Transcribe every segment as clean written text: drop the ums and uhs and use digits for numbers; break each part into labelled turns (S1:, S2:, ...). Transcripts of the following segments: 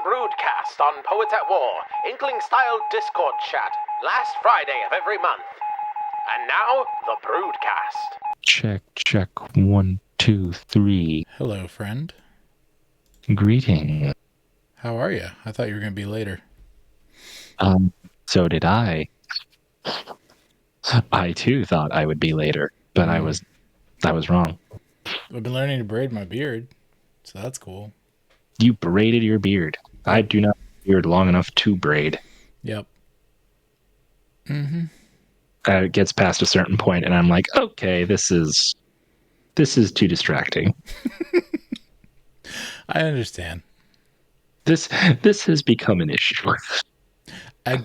S1: Broodcast on Poets at War, Inkling-style Discord chat, last Friday of every month. And now, the Broodcast.
S2: Check, 1, 2, 3.
S3: Hello, friend.
S2: Greeting.
S3: How are you? I thought you were going to be later.
S2: So did I. I too thought I would be later, but I was wrong.
S3: I've been learning to braid my beard, so that's cool.
S2: You braided your beard.
S3: Yep.
S2: I do not have a beard long enough to braid.
S3: Yep.
S2: It gets past a certain point, and I'm like, okay, this is too distracting.
S3: I understand.
S2: This has become an issue.
S3: I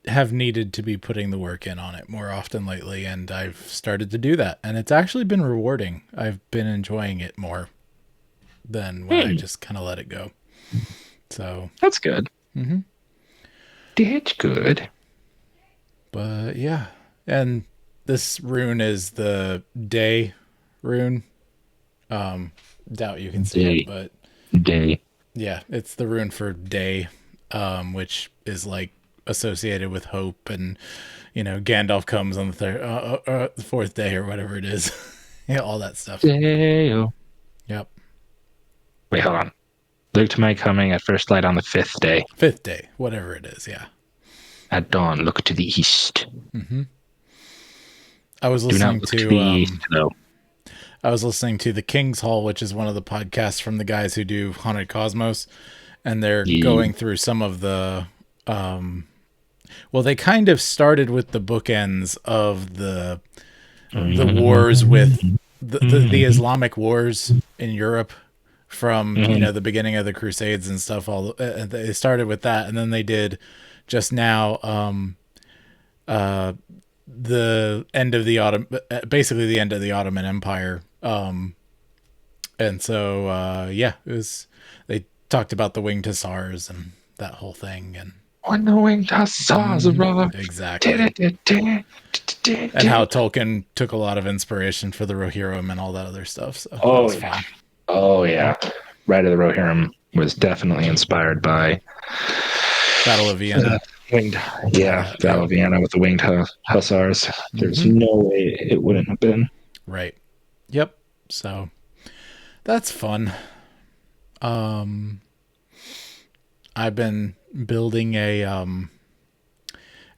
S3: have needed to be putting the work in on it more often lately, and I've started to do that, and it's actually been rewarding. I've been enjoying it more than when I just kind of let it go. So
S2: that's good. That's good.
S3: But yeah, and this rune is the day rune. Doubt you can see it, but
S2: day.
S3: Yeah, it's the rune for day, which is like associated with hope, and Gandalf comes on the fourth day or whatever it is. Yeah, all that stuff.
S2: Day-o.
S3: Yep.
S2: Wait, hold on. Look to my coming at first light on the fifth day.
S3: Fifth day, whatever it is. Yeah.
S2: At dawn, look to the east.
S3: I was
S2: Do not
S3: listening
S2: look to the east, though.
S3: I was listening to the King's Hall, which is one of the podcasts from the guys who do Haunted Cosmos, and they're going through some of the well, they kind of started with the bookends of the wars with the Islamic wars in Europe from the beginning of the Crusades and stuff. They started with that, and then they did just now the end of the basically the end of the Ottoman Empire. And so it was, they talked about the winged hussars and that whole thing, and
S2: when the winged hussars arrived.
S3: Exactly. And how Tolkien took a lot of inspiration for the Rohirrim and all that other stuff. So fun.
S2: Oh yeah. Ride of the Rohirrim was definitely inspired by
S3: Battle of Vienna.
S2: Battle of Vienna with the winged hussars. There's no way it wouldn't have been.
S3: Right. Yep. So that's fun. I've been building and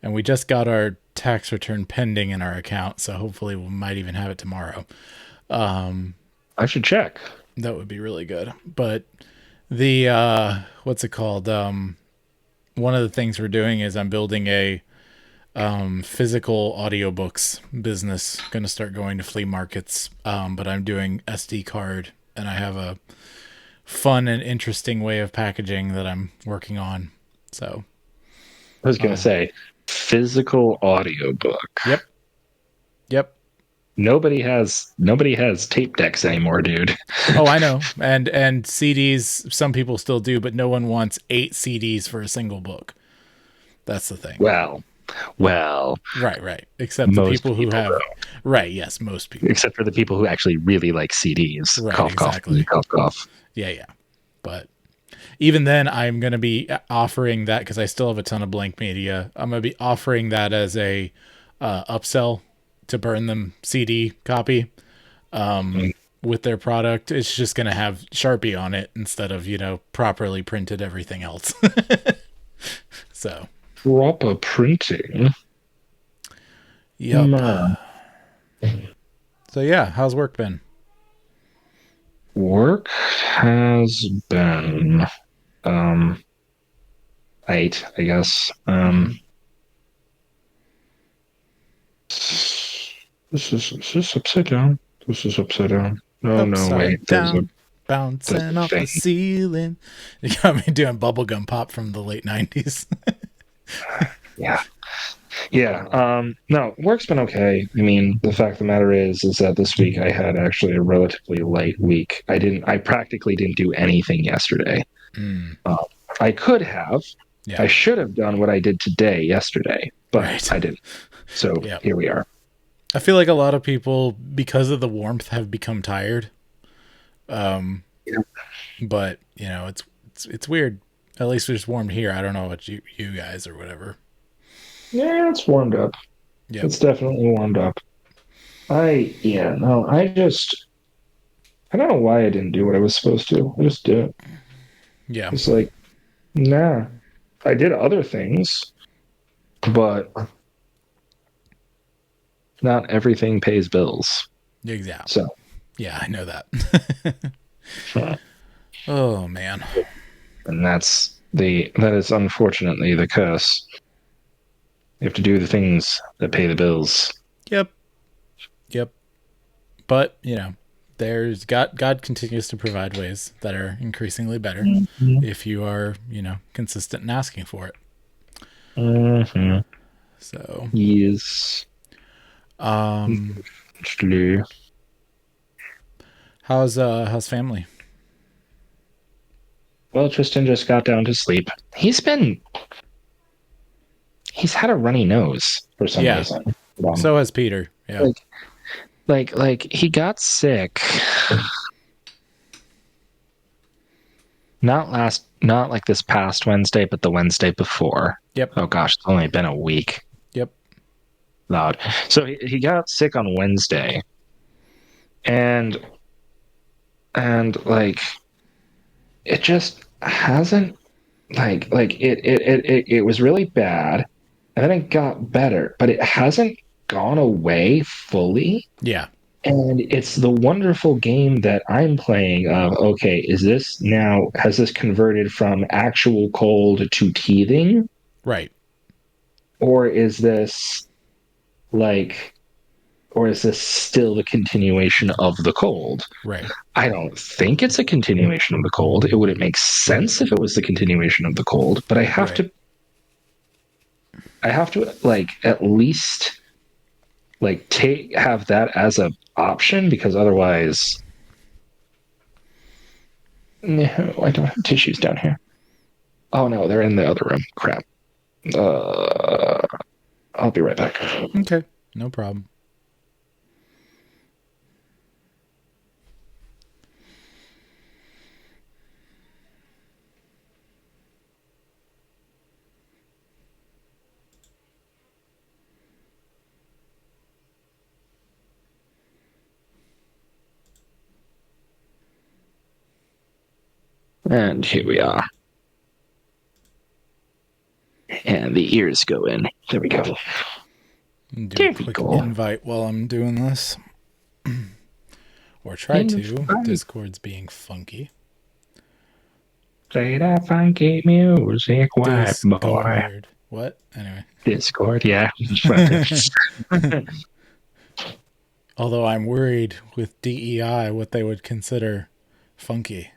S3: we just got our tax return pending in our account, so hopefully we might even have it tomorrow.
S2: I should check.
S3: That would be really good. But the what's it called? One of the things we're doing is I'm building a physical audiobooks business. Going to start going to flea markets, but I'm doing SD card, and I have a fun and interesting way of packaging that I'm working on. So
S2: I was going to say physical audiobook.
S3: Yep.
S2: Nobody has tape decks anymore, dude.
S3: Oh, I know. And CDs, some people still do, but no one wants 8 CDs for a single book. That's the thing.
S2: Well.
S3: Right. Except the people who have. Right. Yes, most people.
S2: Except for the people who actually really like CDs.
S3: Right.
S2: Cough,
S3: exactly.
S2: cough.
S3: Yeah. But even then, I'm going to be offering that, because I still have a ton of blank media. I'm going to be offering that as a upsell to burn them CD copy with their product. It's just going to have Sharpie on it instead of, properly printed everything else. So.
S2: Proper printing.
S3: Yep. So yeah, how's work been?
S2: Work has been 8, I guess. This is upside down. Oh no, wait.
S3: Down, bouncing off the ceiling. You got me doing bubblegum pop from the late 90s.
S2: Yeah. No, work's been okay. I mean, the fact of the matter is that this week I had actually a relatively light week. I practically didn't do anything yesterday. I could have. Yeah. I should have done what I did yesterday, but I didn't. So Here we are.
S3: I feel like a lot of people, because of the warmth, have become tired. But it's weird. At least it's warmed here. I don't know what you guys or whatever.
S2: Yeah, it's warmed up.
S3: Yep.
S2: It's definitely warmed up. I don't know why I didn't do what I was supposed to. I just did it.
S3: Yeah.
S2: It's like, nah. I did other things, but not everything pays bills.
S3: Exactly.
S2: So,
S3: yeah, I know that. Oh man.
S2: And that is unfortunately the curse. You have to do the things that pay the bills.
S3: Yep. But there's God continues to provide ways that are increasingly better if you are consistent in asking for it.
S2: Mm-hmm.
S3: So
S2: yes. Actually,
S3: how's family?
S2: Well, Tristan just got down to sleep. He's had a runny nose for some reason.
S3: So has Peter. Yeah.
S2: Like he got sick. Not like this past Wednesday, but the Wednesday before.
S3: Yep.
S2: Oh gosh, it's only been a week.
S3: Yep.
S2: Loud. So he got sick on Wednesday. And like it just hasn't it was really bad, and then it got better, but it hasn't gone away fully.
S3: Yeah.
S2: And it's the wonderful game that I'm playing of, okay, has this converted from actual cold to teething?
S3: Right.
S2: Or is this still the continuation of the cold?
S3: Right.
S2: I don't think it's a continuation of the cold. It wouldn't make sense if it was the continuation of the cold, but I have to at least have that as a option, because otherwise, no, I don't have tissues down here. Oh no, they're in the other room. Crap. I'll be right back.
S3: Okay, no problem.
S2: And here we are. And the ears go in. There we go.
S3: Do a quick invite while I'm doing this. Or try to. Discord's being funky.
S2: Play that funky music, white boy.
S3: What? Anyway.
S2: Discord, yeah.
S3: Although I'm worried with DEI what they would consider funky.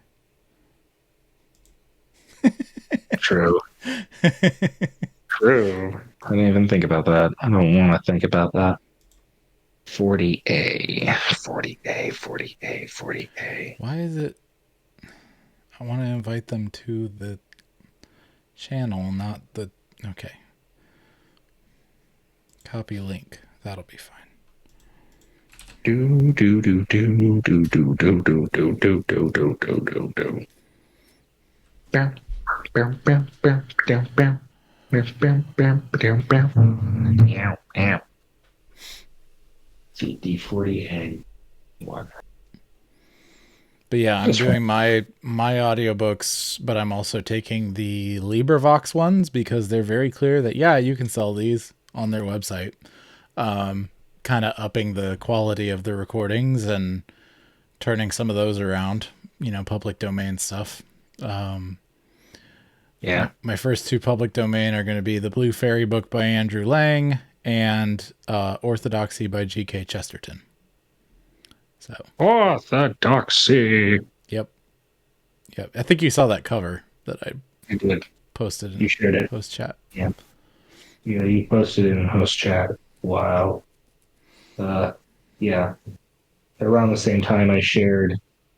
S2: True. True. I didn't even think about that. I don't want to think about that. 40A.
S3: Why is it? I want to invite them to the channel, not the... Okay. Copy link. That'll be fine.
S2: Do do do do do do do do do do do do do do do. Bam bam bam bam bam bam bam bam bam bam. Meow meow. CD40A. What?
S3: But yeah, I'm doing my audiobooks, but I'm also taking the LibriVox ones because they're very clear that, yeah, you can sell these on their website. Kind of upping the quality of the recordings and turning some of those around, public domain stuff.
S2: Yeah.
S3: My first two public domain are going to be the Blue Fairy book by Andrew Lang and Orthodoxy by G.K. Chesterton. So
S2: Orthodoxy.
S3: Yep. I think you saw that cover that I
S2: did.
S3: Posted.
S2: You shared it.
S3: Post chat.
S2: Yep. Yeah, you posted it in host chat. Wow. Yeah. Around the same time, I shared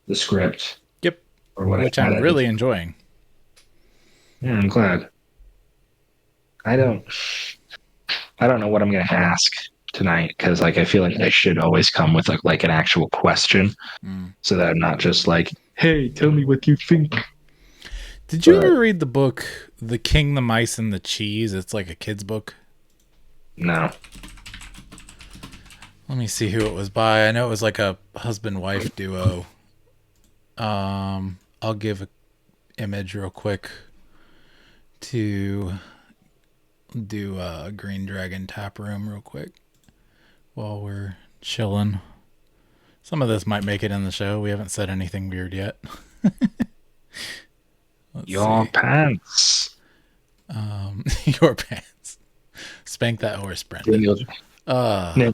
S2: the script.
S3: Yep. Which I'm really enjoying.
S2: Yeah, I'm glad. I don't know what I'm going to ask tonight, because I feel like I should always come with like an actual question, so that I'm not just like, hey, tell me what you think.
S3: Did you ever read the book The King, the Mice, and the Cheese? It's like a kid's book.
S2: No.
S3: Let me see who it was by. I know it was like a husband-wife duo. I'll give an image real quick to do a Green Dragon Tap Room real quick while we're chilling. Some of this might make it in the show. We haven't said anything weird yet.
S2: Your pants.
S3: Your pants. Spank that horse, Brendan. Boy.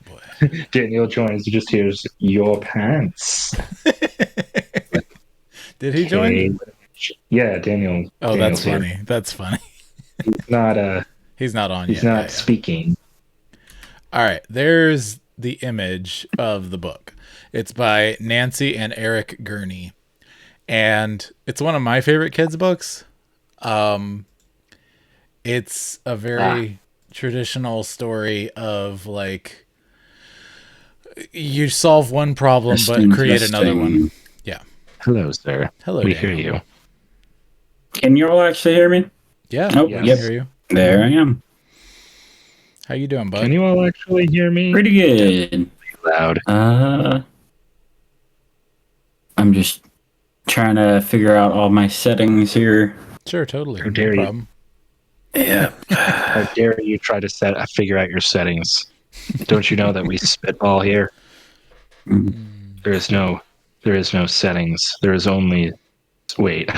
S2: Daniel joins. He just hears your pants.
S3: Did he join?
S2: Yeah, Daniel.
S3: Oh,
S2: Daniel's
S3: that's funny.
S2: here.
S3: That's funny.
S2: He's not on.
S3: He's
S2: yet. Not speaking.
S3: All right. There's the image of the book. It's by Nancy and Eric Gurney. And it's one of my favorite kids' books. It's a very traditional story of like you solve one problem but create another one. Yeah.
S2: Hello, sir.
S3: Hello,
S2: we
S3: Daniel.
S2: hear you.
S4: Can you all actually hear me?
S3: Yeah.
S4: Oh,
S3: yes.
S4: yep.
S3: I hear you.
S4: There I am.
S3: How you doing, bud?
S2: Can you all actually hear me?
S4: Pretty good.
S2: Loud.
S4: I'm just trying to figure out all my settings here.
S3: Sure, totally.
S2: How dare
S3: no
S2: you.
S3: problem.
S4: Yeah.
S2: How dare you try to figure out your settings? Don't you know that we spitball here? There is no settings. There is only wait.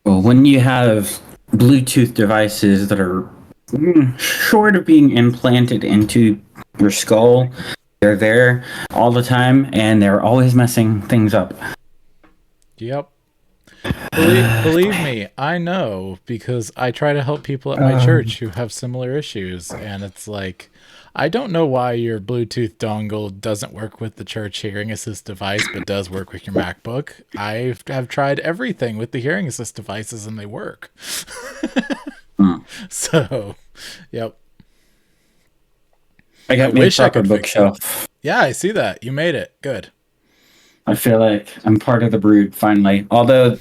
S4: Well, when you have Bluetooth devices that are short of being implanted into your skull, they're there all the time, and they're always messing things up.
S3: Yep. Believe me, I know, because I try to help people at my church who have similar issues, and it's like, I don't know why your Bluetooth dongle doesn't work with the church hearing assist device, but does work with your MacBook. I have tried everything with the hearing assist devices, and they work. So, yep.
S4: I got my proper bookshelf.
S3: Yeah, I see that. You made it. Good.
S4: I feel like I'm part of the brood finally. Although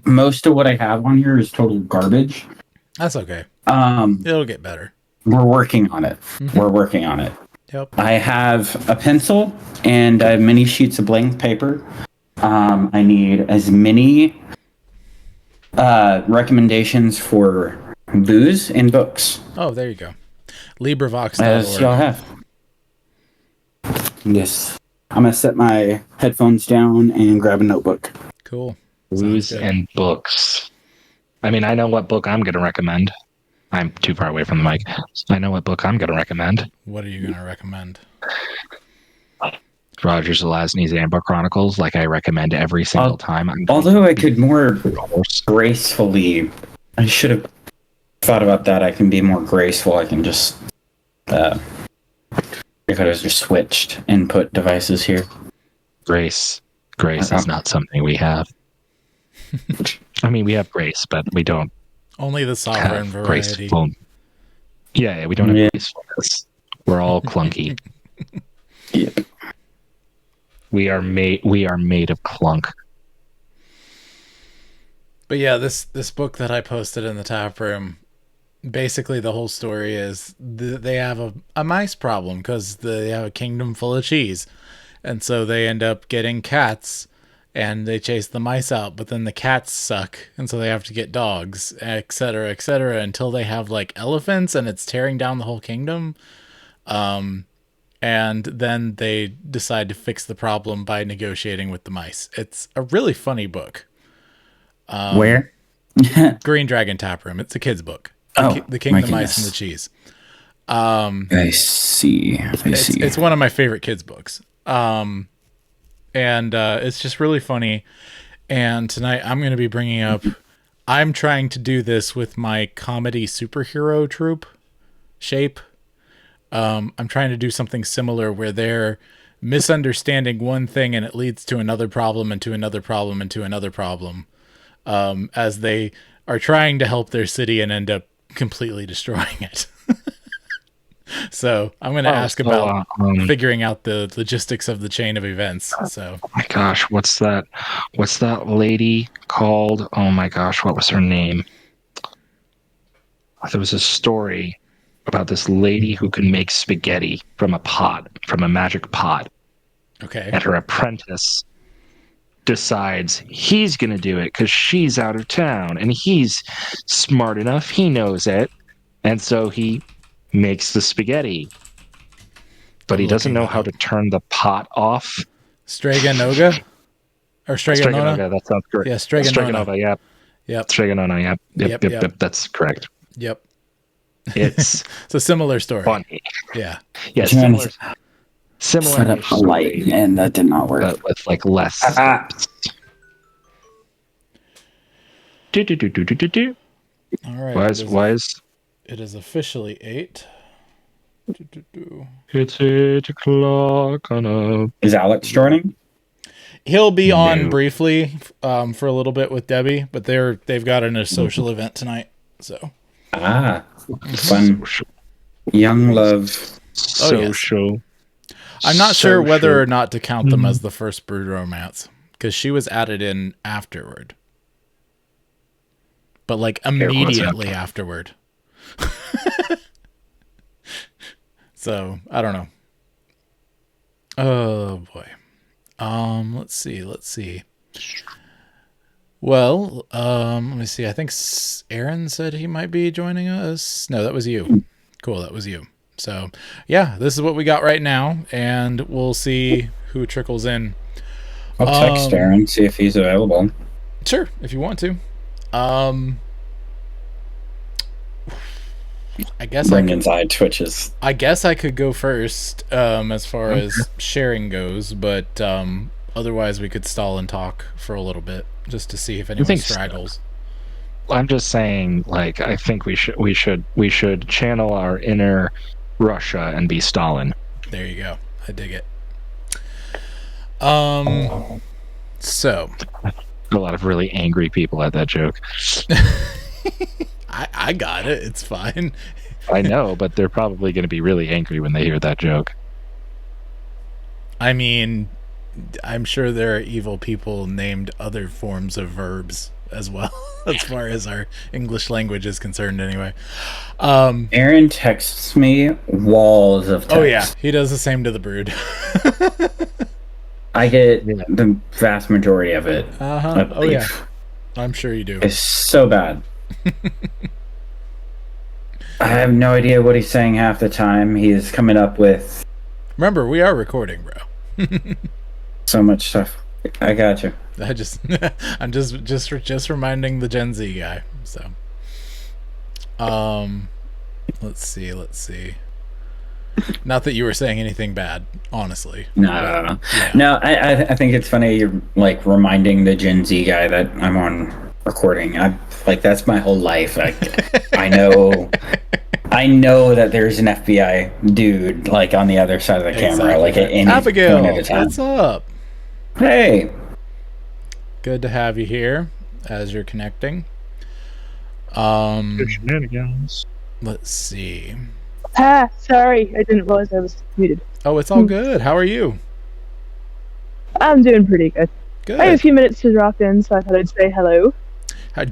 S4: most of what I have on here is total garbage.
S3: That's okay. It'll get better.
S4: We're working on it. We're working on it.
S3: Yep.
S4: I have a pencil and many sheets of blank paper. I need as many recommendations for booze and books.
S3: Oh, there you go. LibriVox.org.
S4: As y'all have. Yes. I'm going to set my headphones down and grab a notebook.
S3: Cool.
S2: Booze and books. I mean, I know what book I'm going to recommend. I'm too far away from the mic. I know what book I'm going to recommend.
S3: What are you going to recommend?
S2: Roger Zelazny's Amber Chronicles, like I recommend every single time.
S4: Although I could more gracefully... I should have thought about that. I can be more graceful. I can just... I could have just switched input devices here.
S2: Grace is not something we have. I mean, we have grace, but we don't.
S3: Only the sovereign
S2: have
S3: variety.
S2: Graceful. Yeah, we don't have gracefulness. We're all clunky.
S4: Yep.
S2: We are made of clunk.
S3: But yeah, this book that I posted in the tap room, basically the whole story is they have a mice problem because they have a kingdom full of cheese, and so they end up getting cats and they chase the mice out, but then the cats suck, and so they have to get dogs, etc., until they have like elephants, and it's tearing down the whole kingdom. And then they decide to fix the problem by negotiating with the mice. It's a really funny book.
S4: Where?
S3: Green Dragon Tap Room. It's a kid's book. The King, the Mice, and the Cheese.
S4: I see.
S3: It's one of my favorite kids' books. And it's just really funny. And tonight I'm going to be bringing up... I'm trying to do this with my comedy superhero troupe shape. I'm trying to do something similar where they're misunderstanding one thing and it leads to another problem and to another problem and to another problem. As they are trying to help their city and end up completely destroying it. So I'm going to ask
S2: so,
S3: about figuring out the logistics of the chain of events. So,
S2: oh my gosh, what's that lady called? Oh my gosh, what was her name? There was a story about this lady who can make spaghetti from a magic pot.
S3: okay.
S2: And her apprentice decides he's going to do it because she's out of town, and he's smart enough, he knows it, and so he makes the spaghetti, but he doesn't know how to turn the pot off.
S3: Straganoga? Or Straganona?
S2: Straganoga, that sounds correct.
S3: Yeah, Straganona.
S2: Straganova, yep.
S3: Yep.
S2: Straganona, yep, that's correct.
S3: Yep.
S2: It's
S3: it's a similar story.
S2: Funny.
S3: Yeah.
S2: Yeah, similar
S4: set up polite, and that did not work.
S2: But with like less steps.
S3: All right.
S2: Why is
S3: it is officially 8.
S2: It's 8 o'clock on a...
S4: Is Alex joining?
S3: He'll be on briefly for a little bit with Debbie, but they've got a social event tonight. So
S4: fun. Young love.
S2: Social.
S3: Yes. I'm not sure whether or not to count them as the first Brood romance, because she was added in afterward. But like immediately afterward. So I don't know. Oh boy. Let's see. Well, let me see. I think Aaron said he might be joining us. No, that was you. Cool, that was you. So, yeah, this is what we got right now, and we'll see who trickles in.
S4: I'll text Aaron, see if he's available.
S3: Sure, if you want to. I guess
S4: inside Twitches.
S3: I guess I could go first as far as sharing goes, but otherwise we could stall and talk for a little bit just to see if anyone straggles.
S2: I'm just saying, like, I think we should channel our inner Russia and be Stalin.
S3: There you go. I dig it. So
S2: a lot of really angry people at that joke.
S3: I got it. It's fine.
S2: I know, but they're probably going to be really angry when they hear that joke.
S3: I mean, I'm sure there are evil people named other forms of verbs as well, as far as our English language is concerned anyway.
S4: Aaron texts me walls of text.
S3: Oh yeah, he does the same to the Brood.
S4: I get the vast majority of it.
S3: Oh yeah, I'm sure you do.
S4: It's so bad. I have no idea what he's saying half the time. He's coming up with...
S3: Remember, we are recording, bro.
S4: So much stuff. I got you.
S3: I'm just reminding the Gen Z guy. So, let's see. Not that you were saying anything bad, honestly.
S4: No.
S3: Yeah.
S4: No, I think it's funny you're like reminding the Gen Z guy that I'm on recording. That's my whole life. I know that there's an FBI dude like on the other side of the camera, like at any
S3: Abigail,
S4: point at a time.
S3: what's up?
S4: Hey.
S3: Good to have you here as you're connecting.
S2: Good shenanigans.
S3: Let's see.
S5: Sorry, I didn't realize I was muted.
S3: Oh, it's all good. How are you?
S5: I'm doing pretty good.
S3: Good.
S5: I have a few minutes to drop in, so I thought I'd say hello.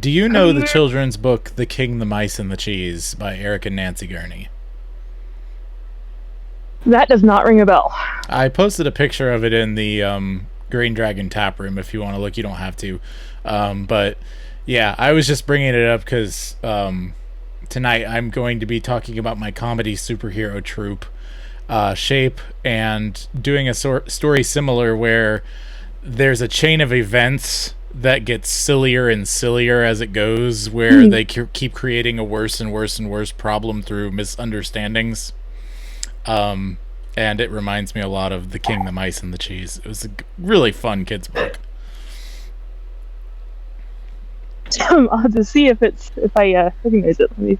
S3: Do you know the children's book, The King, the Mice, and the Cheese by Eric and Nancy Gurney?
S5: That does not ring a bell.
S3: I posted a picture of it in the Green Dragon tap room. If you want to look, you don't have to. But yeah, I was just bringing it up because tonight I'm going to be talking about my comedy superhero troupe, Shape, and doing a story similar where there's a chain of events that gets sillier and sillier as it goes, where they keep creating a worse and worse and worse problem through misunderstandings. And it reminds me a lot of The King, the Mice, and the Cheese. It was a really fun kids book.
S5: I'll have to see if I recognize it.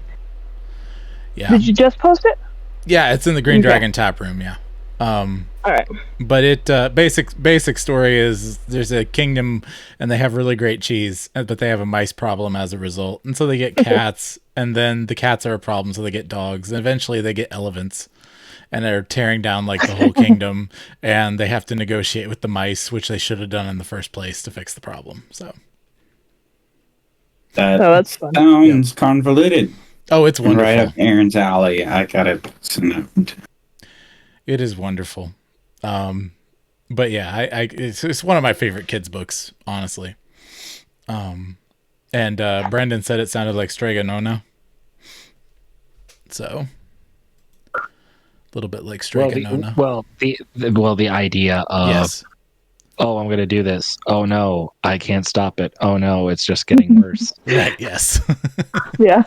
S3: Yeah.
S5: Did you just post it?
S3: Yeah, it's in the Green Dragon tap room. Yeah.
S5: All right.
S3: But it basic story is there's a kingdom and they have really great cheese, but they have a mice problem as a result, and so they get cats, and then the cats are a problem, so they get dogs, and eventually they get elephants. and they're tearing down like the whole kingdom, and they have to negotiate with the mice, which they should have done in the first place to fix the problem. So
S5: that's fun.
S4: Sounds convoluted.
S3: oh, it's wonderful.
S4: Right up Aaron's alley. I gotta listen to it.
S3: It is wonderful. But yeah, it's one of my favorite kids books, honestly. And Brendan said it sounded like Strega Nona. So a little bit like Strega Nona.
S2: The idea of
S3: Yes.
S2: oh, I'm gonna do this. Oh no, I can't stop it. Oh no, it's just getting worse.
S3: Right, yes.
S5: Yeah.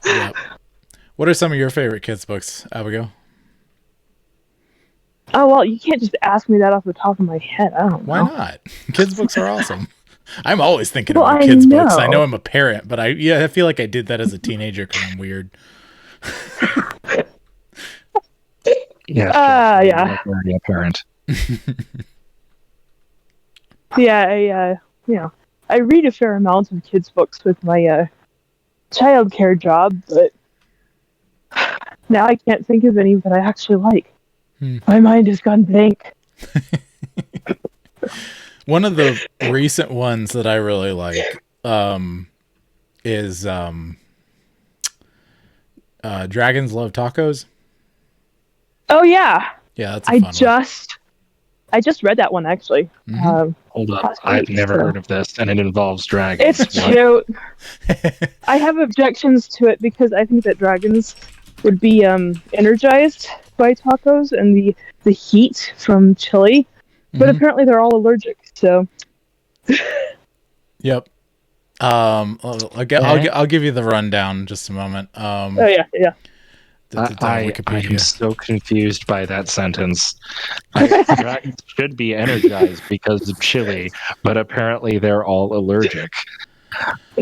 S3: Yep. What are some of your favorite kids books, Abigail?
S5: Oh, well, you can't just ask me that off the top of my head. I don't know.
S3: Why not? Kids books are awesome. I'm always thinking
S5: Well,
S3: about
S5: I
S3: kids books.
S5: know.
S3: I know I'm a parent, but I feel like I did that as a teenager because I'm weird.
S2: Yeah.
S5: Yeah.
S2: Very apparent.
S5: Yeah, I read a fair amount of kids' books with my childcare job, but now I can't think of any that I actually like. My mind has gone blank.
S3: One of the recent ones that I really like is Dragons Love Tacos.
S5: Oh yeah,
S3: Yeah, that's a fun one.
S5: I just read that one actually.
S2: Hold up, I've never heard of this, and it involves dragons.
S5: It's
S2: What?
S5: cute. I have objections to it because I think that dragons would be energized by tacos and the heat from chili, but apparently they're all allergic. So.
S3: Yep. I'll give you the rundown in just a moment.
S5: Oh yeah.
S2: I am so confused by that sentence. Dragons should be energized because of chili, but apparently they're all allergic.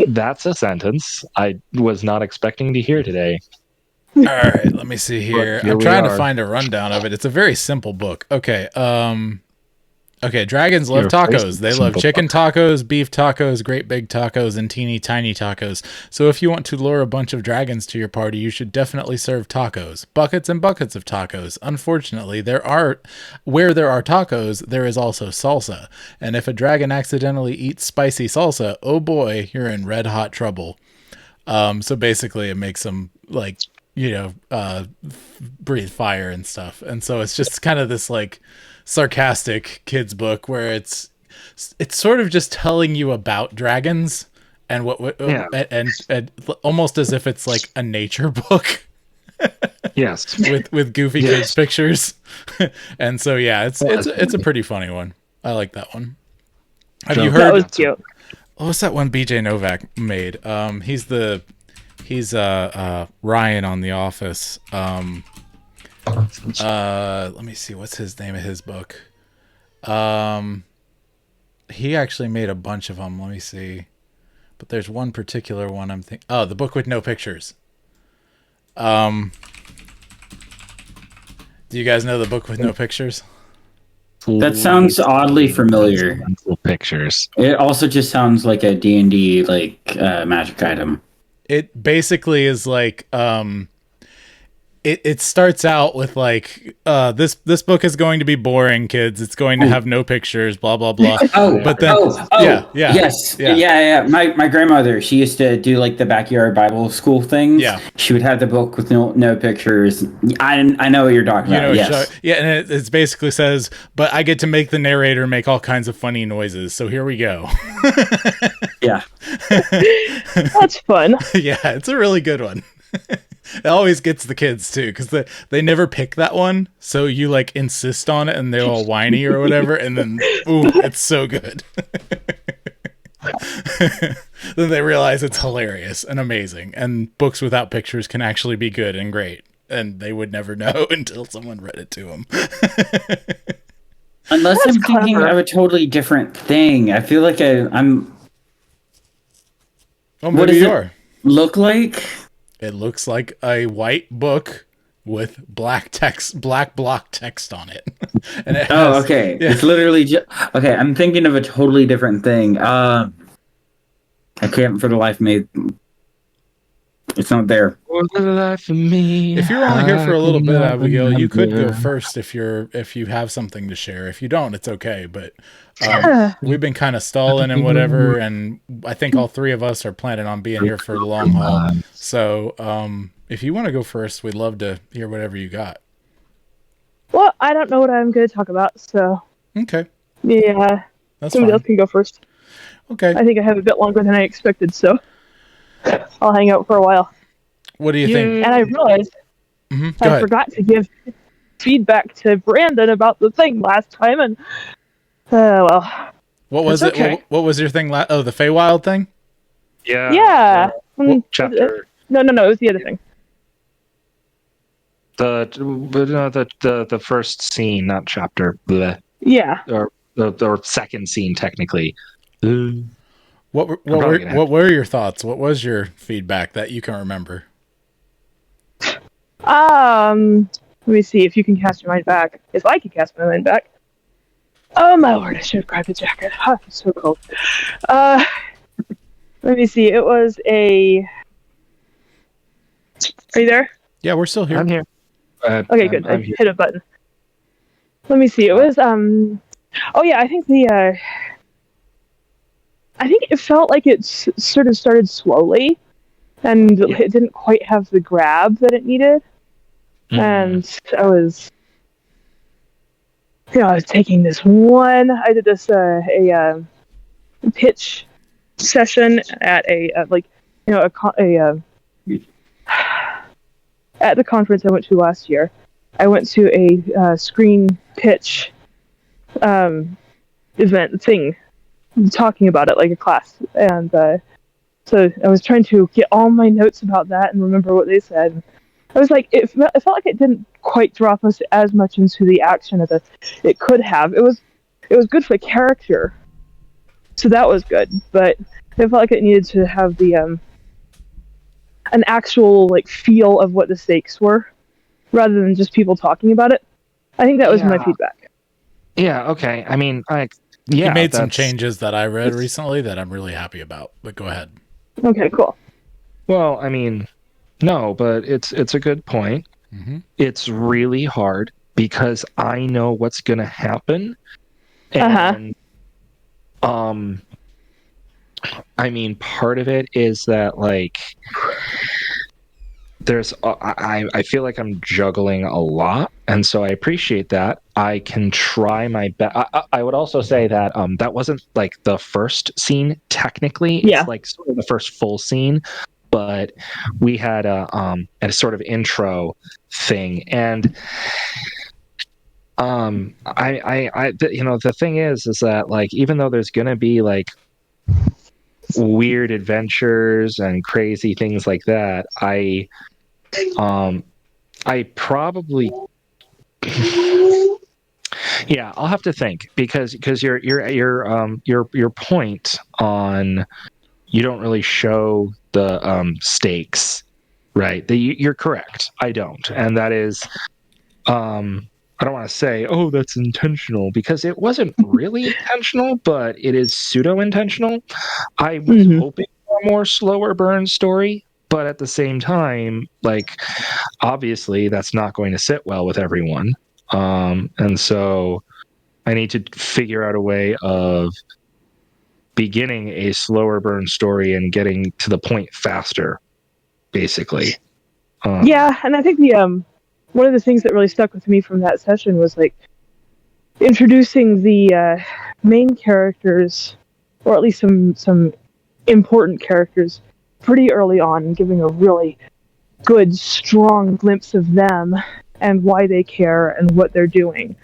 S2: That's a sentence I was not expecting to hear today.
S3: All right, let me see here.
S2: Here
S3: I'm
S2: we
S3: trying to
S2: are.
S3: find a rundown of it. It's a very simple book. Okay. Okay, dragons love
S2: Your
S3: tacos.
S2: first
S3: They love
S2: simple
S3: chicken tacos, beef tacos, great big tacos, and teeny tiny tacos. So if you want to lure a bunch of dragons to your party, you should definitely serve tacos. Buckets and buckets of tacos. Unfortunately, where there are tacos, there is also salsa. And if a dragon accidentally eats spicy salsa, oh boy, you're in red hot trouble. So basically it makes them breathe fire and stuff. And so it's just kind of this sarcastic kids book where it's sort of just telling you about dragons and and almost as if it's like a nature book.
S2: Yes.
S3: with goofy kids pictures. And so yeah, it's a pretty funny one. I like that one. Have you heard?
S5: That was cute.
S3: What's that one BJ Novak made? He's Ryan on The Office. Let me see, what's his name of his book? He actually made a bunch of them. Let me see. But there's one particular one I'm thinking. Oh, The Book with No Pictures. Do you guys know The Book with No Pictures?
S4: That sounds oddly familiar.
S2: Pictures.
S4: It also just sounds like a D&D magic item.
S3: It basically is like it starts out with this book is going to be boring, kids. It's going to have no pictures, blah blah blah. But then
S4: yes. My grandmother, she used to do the backyard Bible school things.
S3: Yeah.
S4: She would have the book with no pictures. I know what you're talking about. Yes.
S3: And it basically says, but I get to make the narrator make all kinds of funny noises. So here we go.
S4: Yeah.
S5: That's fun.
S3: Yeah, it's a really good one. It always gets the kids too, because they never pick that one, so you insist on it, and they're all whiny or whatever, and then it's so good. Then they realize it's hilarious and amazing, and books without pictures can actually be good and great, and they would never know until someone read it to them.
S4: Unless
S5: That's
S4: I'm thinking
S5: clever.
S4: of a totally different thing. I feel like I'm.
S3: Oh,
S4: What
S3: maybe
S4: does
S3: you
S4: it
S3: are.
S4: look like?
S3: It looks like a white book with black block text on it. And it has,
S4: Okay.
S3: Yeah.
S4: It's literally okay. I'm thinking of a totally different thing. I can't for the life of me. It's not there.
S2: For the life of me,
S3: If you're only here for a
S2: I
S3: little bit,
S2: cannot
S3: Abigail, you could go
S2: remember.
S3: first if you have something to share. If you don't, it's okay. But
S5: Yeah.
S3: we've been kind of stalling and whatever, and I think all three of us are planning on being here for the long haul. So if you want to go first, we'd love to hear whatever you got.
S5: Well, I don't know what I'm going to talk about, so
S3: Okay,
S5: yeah,
S3: that's
S5: somebody else
S3: fine.
S5: can go first.
S3: Okay,
S5: I think I have a bit longer than I expected, so I'll hang out for a while.
S3: what do you think?
S5: And I realized
S3: Go
S5: I
S3: ahead.
S5: forgot to give feedback to Brandon about the thing last time, and well,
S3: What was
S2: It's
S3: it?
S2: okay.
S3: What was your thing? Oh, the Feywild thing.
S5: yeah.
S2: Chapter.
S5: No, it was the other thing.
S2: The first scene, not chapter. Bleh.
S5: Yeah.
S2: Or the second scene, technically.
S3: What
S2: probably gonna have
S3: were your thoughts? What was your feedback that you can remember?
S5: Let me see if you can cast your mind back. If I can cast my mind back. Oh my lord, I should have grabbed a jacket. Oh, it's so cold. Let me see. It was a. Are you there?
S3: Yeah, we're still here.
S2: I'm here.
S5: Okay, good. I
S2: I'm here.
S5: hit a button. Let me see. It was Oh yeah, I think I think it felt like it sort of started slowly, and it didn't quite have the grab that it needed. And I was taking this one. I did this a pitch session at at the conference I went to last year. I went to a screen pitch event thing, talking about it like a class, and so I was trying to get all my notes about that and remember what they said. I was like, it felt like it didn't quite drop us as much into the action as it could have. It was good for the character, so that was good. But it felt like it needed to have the an actual like feel of what the stakes were, rather than just people talking about it. I think that was my feedback.
S2: Yeah. Okay. I mean,
S3: He made some changes that I read recently that I'm really happy about. But go ahead.
S5: Okay. Cool.
S2: Well, I mean, no, but it's a good point.
S3: Mm-hmm.
S2: It's really hard because I know what's going to happen, and I mean, part of it is that like there's I feel like I'm juggling a lot, and so I appreciate that. I can try my best. I would also say that that wasn't like the first scene technically.
S5: Yeah.
S2: It's like sort of the first full scene, but we had a sort of intro thing, and the thing is that like even though there's gonna be like weird adventures and crazy things like that, I probably yeah, I'll have to think because your point on you don't really show the stakes, right? You're correct. I don't, and that is I don't want to say, oh, that's intentional, because it wasn't really intentional, but it is pseudo-intentional. I was hoping for a more slower burn story, but at the same time, like, obviously that's not going to sit well with everyone. And so I need to figure out a way of beginning a slower burn story and getting to the point faster, basically.
S5: Yeah, and I think the one of the things that really stuck with me from that session was like introducing the main characters, or at least some important characters, pretty early on, and giving a really good, strong glimpse of them and why they care and what they're doing.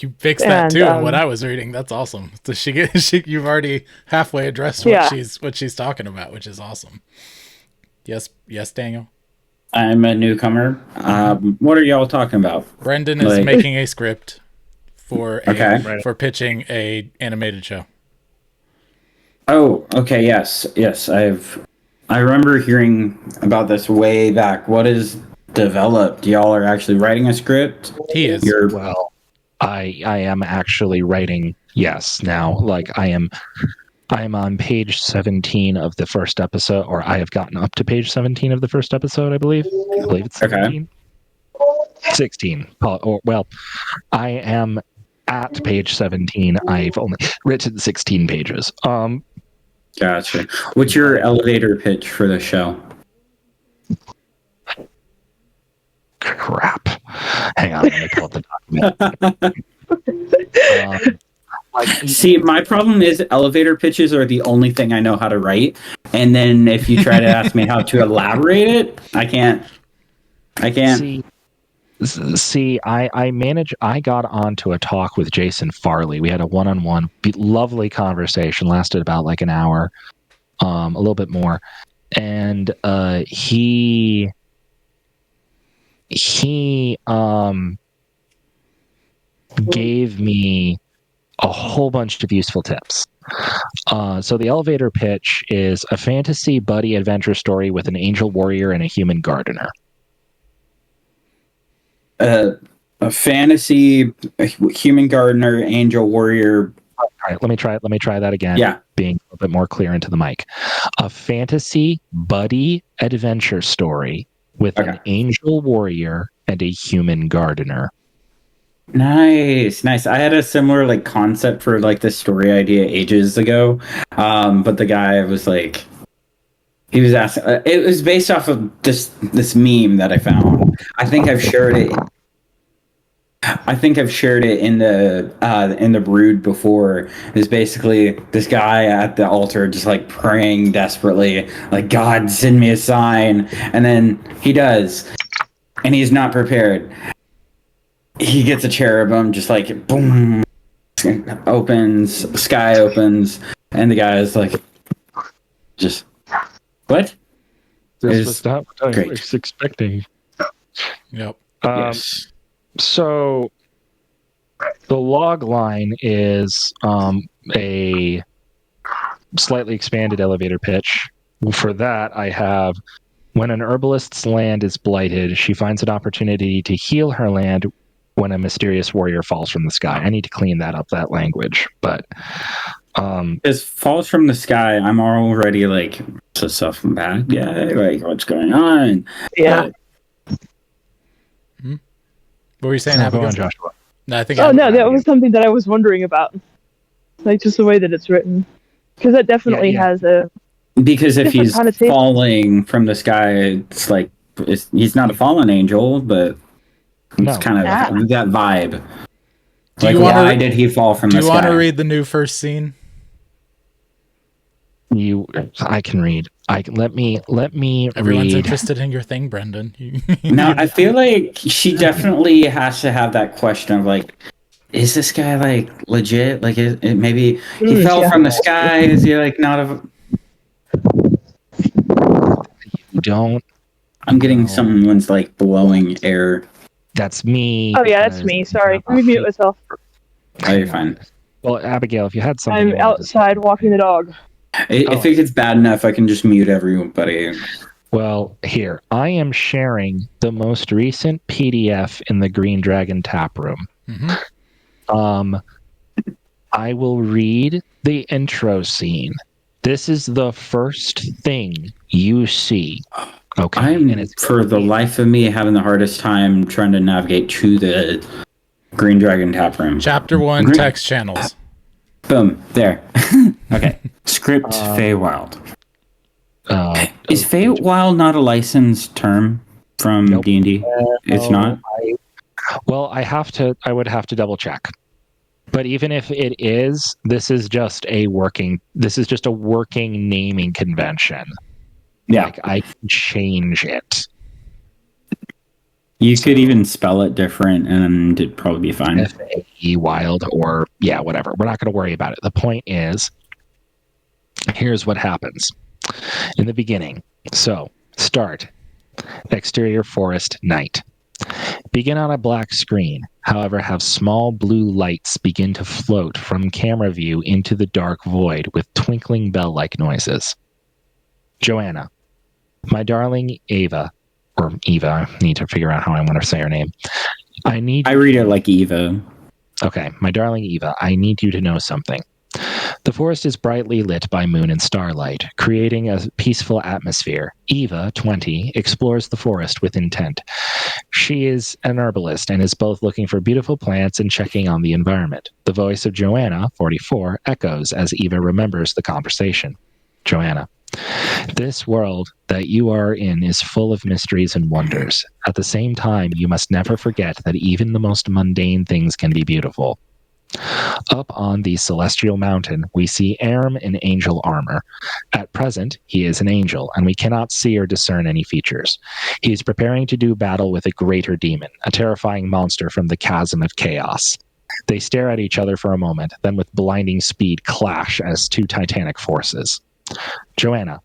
S3: You fixed that too in what I was reading. That's awesome. So you've already halfway addressed what she's talking about, which is awesome. Yes, Daniel.
S4: I'm a newcomer. What are y'all talking about?
S3: Brendan is making a script for for pitching a animated show.
S4: Oh, okay, yes. I remember hearing about this way back. What is developed? Y'all are actually writing a script?
S3: He is.
S2: Well, I am actually writing, yes, now. Like, I am I'm on page 17 of the first episode, or I have gotten up to page 17 of the first episode, I believe. I believe it's 17. 16. Well, I am at page 17. I've only written 16 pages.
S4: Gotcha. What's your elevator pitch for the show?
S2: Crap. Hang on, let me pull up the document.
S4: See, my problem is elevator pitches are the only thing I know how to write. And then if you try to ask me how to elaborate it, I can't.
S2: See, I got onto a talk with Jason Farley. We had a one-on-one lovely conversation, lasted about like an hour, a little bit more. And he gave me a whole bunch of useful tips. So the elevator pitch is a fantasy buddy adventure story with an angel warrior and a human gardener.
S4: A fantasy human gardener, angel warrior.
S2: All right, let me try that again.
S4: Yeah,
S2: being a little bit more clear into the mic. A fantasy buddy adventure story with an angel warrior and a human gardener.
S4: Nice. I had a similar like concept for like this story idea ages ago, but the guy was like, he was asking. It was based off of this meme that I found. I think I've shared it in the Brood before. Is basically this guy at the altar just like praying desperately, like, God, send me a sign, and then he does, and he's not prepared. He gets a cherubim, just like boom, sky opens, and the guy is like, just what?
S2: This was not what I was expecting.
S3: Yep.
S4: Yes.
S2: So the log line is a slightly expanded elevator pitch. For that, I have, when an herbalist's land is blighted, she finds an opportunity to heal her land when a mysterious warrior falls from the sky. I need to clean that language, but
S4: as falls from the sky, I'm already like, it's a stuff bad guy, like, what's going on?
S5: Yeah.
S3: What were you saying,
S2: go
S3: Abigail?
S2: on, Joshua.
S3: No, I think.
S5: That was something that I was wondering about, like just the way that it's written, because that definitely has a.
S4: Because if he's
S5: connotation.
S4: falling from the sky, it's like he's not a fallen angel, but it's kind of that vibe. Why did he fall from the sky?
S3: Do you want to read the new first scene?
S2: I can read. Let me
S3: Everyone's
S2: read.
S3: interested in your thing, Brendan.
S4: No, I feel like she definitely has to have that question of like, is this guy like legit? Like, maybe he fell from the sky? Is he like not a?
S2: Don't.
S4: I'm getting someone's like blowing air.
S2: That's me.
S5: Oh yeah, that's me. Sorry, let me mute myself.
S4: Oh, you're fine.
S2: Well, Abigail, if you had something.
S5: I'm outside walking the dog.
S4: If it gets bad enough, I can just mute everybody.
S2: Well, here, I am sharing the most recent PDF in the Green Dragon tap room.
S3: Mm-hmm.
S2: I will read the intro scene. This is the first thing you see. Okay.
S4: I'm, for the life of me, having the hardest time trying to navigate to the Green Dragon tap room.
S3: Chapter 1, text channels.
S4: Boom. There. Okay. Script Feywild. Is Feywild not a licensed term from D&D? It's not?
S2: I would have to double check. But even if it is, this is just a working naming convention.
S4: Yeah.
S2: Like, I can change it.
S4: You could even spell it different and it'd probably be fine.
S2: F-A-E wild, or whatever. We're not going to worry about it. The point is, here's what happens in the beginning. So, start. Exterior forest, night. Begin on a black screen. However, have small blue lights begin to float from camera view into the dark void with twinkling bell-like noises. Joanna. My darling Ava, or Eva, I need to figure out how I want to say her name. I read
S4: it like Eva.
S2: Okay, my darling Eva, I need you to know something. The forest is brightly lit by moon and starlight, creating a peaceful atmosphere. Eva, 20, explores the forest with intent. She is an herbalist and is both looking for beautiful plants and checking on the environment. The voice of Joanna, 44, echoes as Eva remembers the conversation. Joanna: this world that you are in is full of mysteries and wonders. At the same time, you must never forget that even the most mundane things can be beautiful. Up on the celestial mountain, we see Aram in angel armor. At present, he is an angel, and we cannot see or discern any features. He is preparing to do battle with a greater demon, a terrifying monster from the chasm of chaos. They stare at each other for a moment, then with blinding speed clash as two titanic forces. Joanna: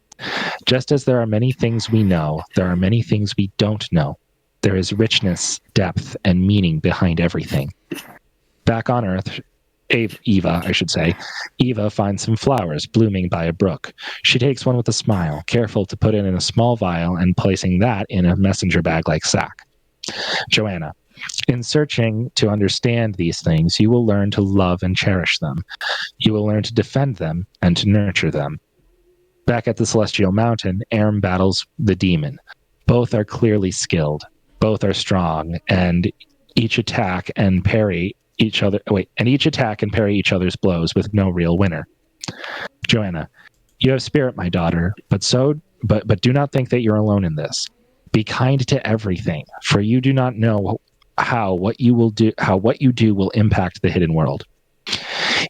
S2: just as there are many things we know, there are many things we don't know. There is richness, depth, and meaning behind everything. Back on Earth, Eva finds some flowers blooming by a brook. She takes one with a smile, careful to put it in a small vial and placing that in a messenger bag-like sack. Joanna: in searching to understand these things, you will learn to love and cherish them. You will learn to defend them and to nurture them. Back at the Celestial Mountain, Aram battles the demon. Both are clearly skilled. Both are strong, and each attack and parry each other's blows with no real winner. Joanna: you have spirit, my daughter, but do not think that you're alone in this. Be kind to everything, for you do not know how what you do will impact the hidden world.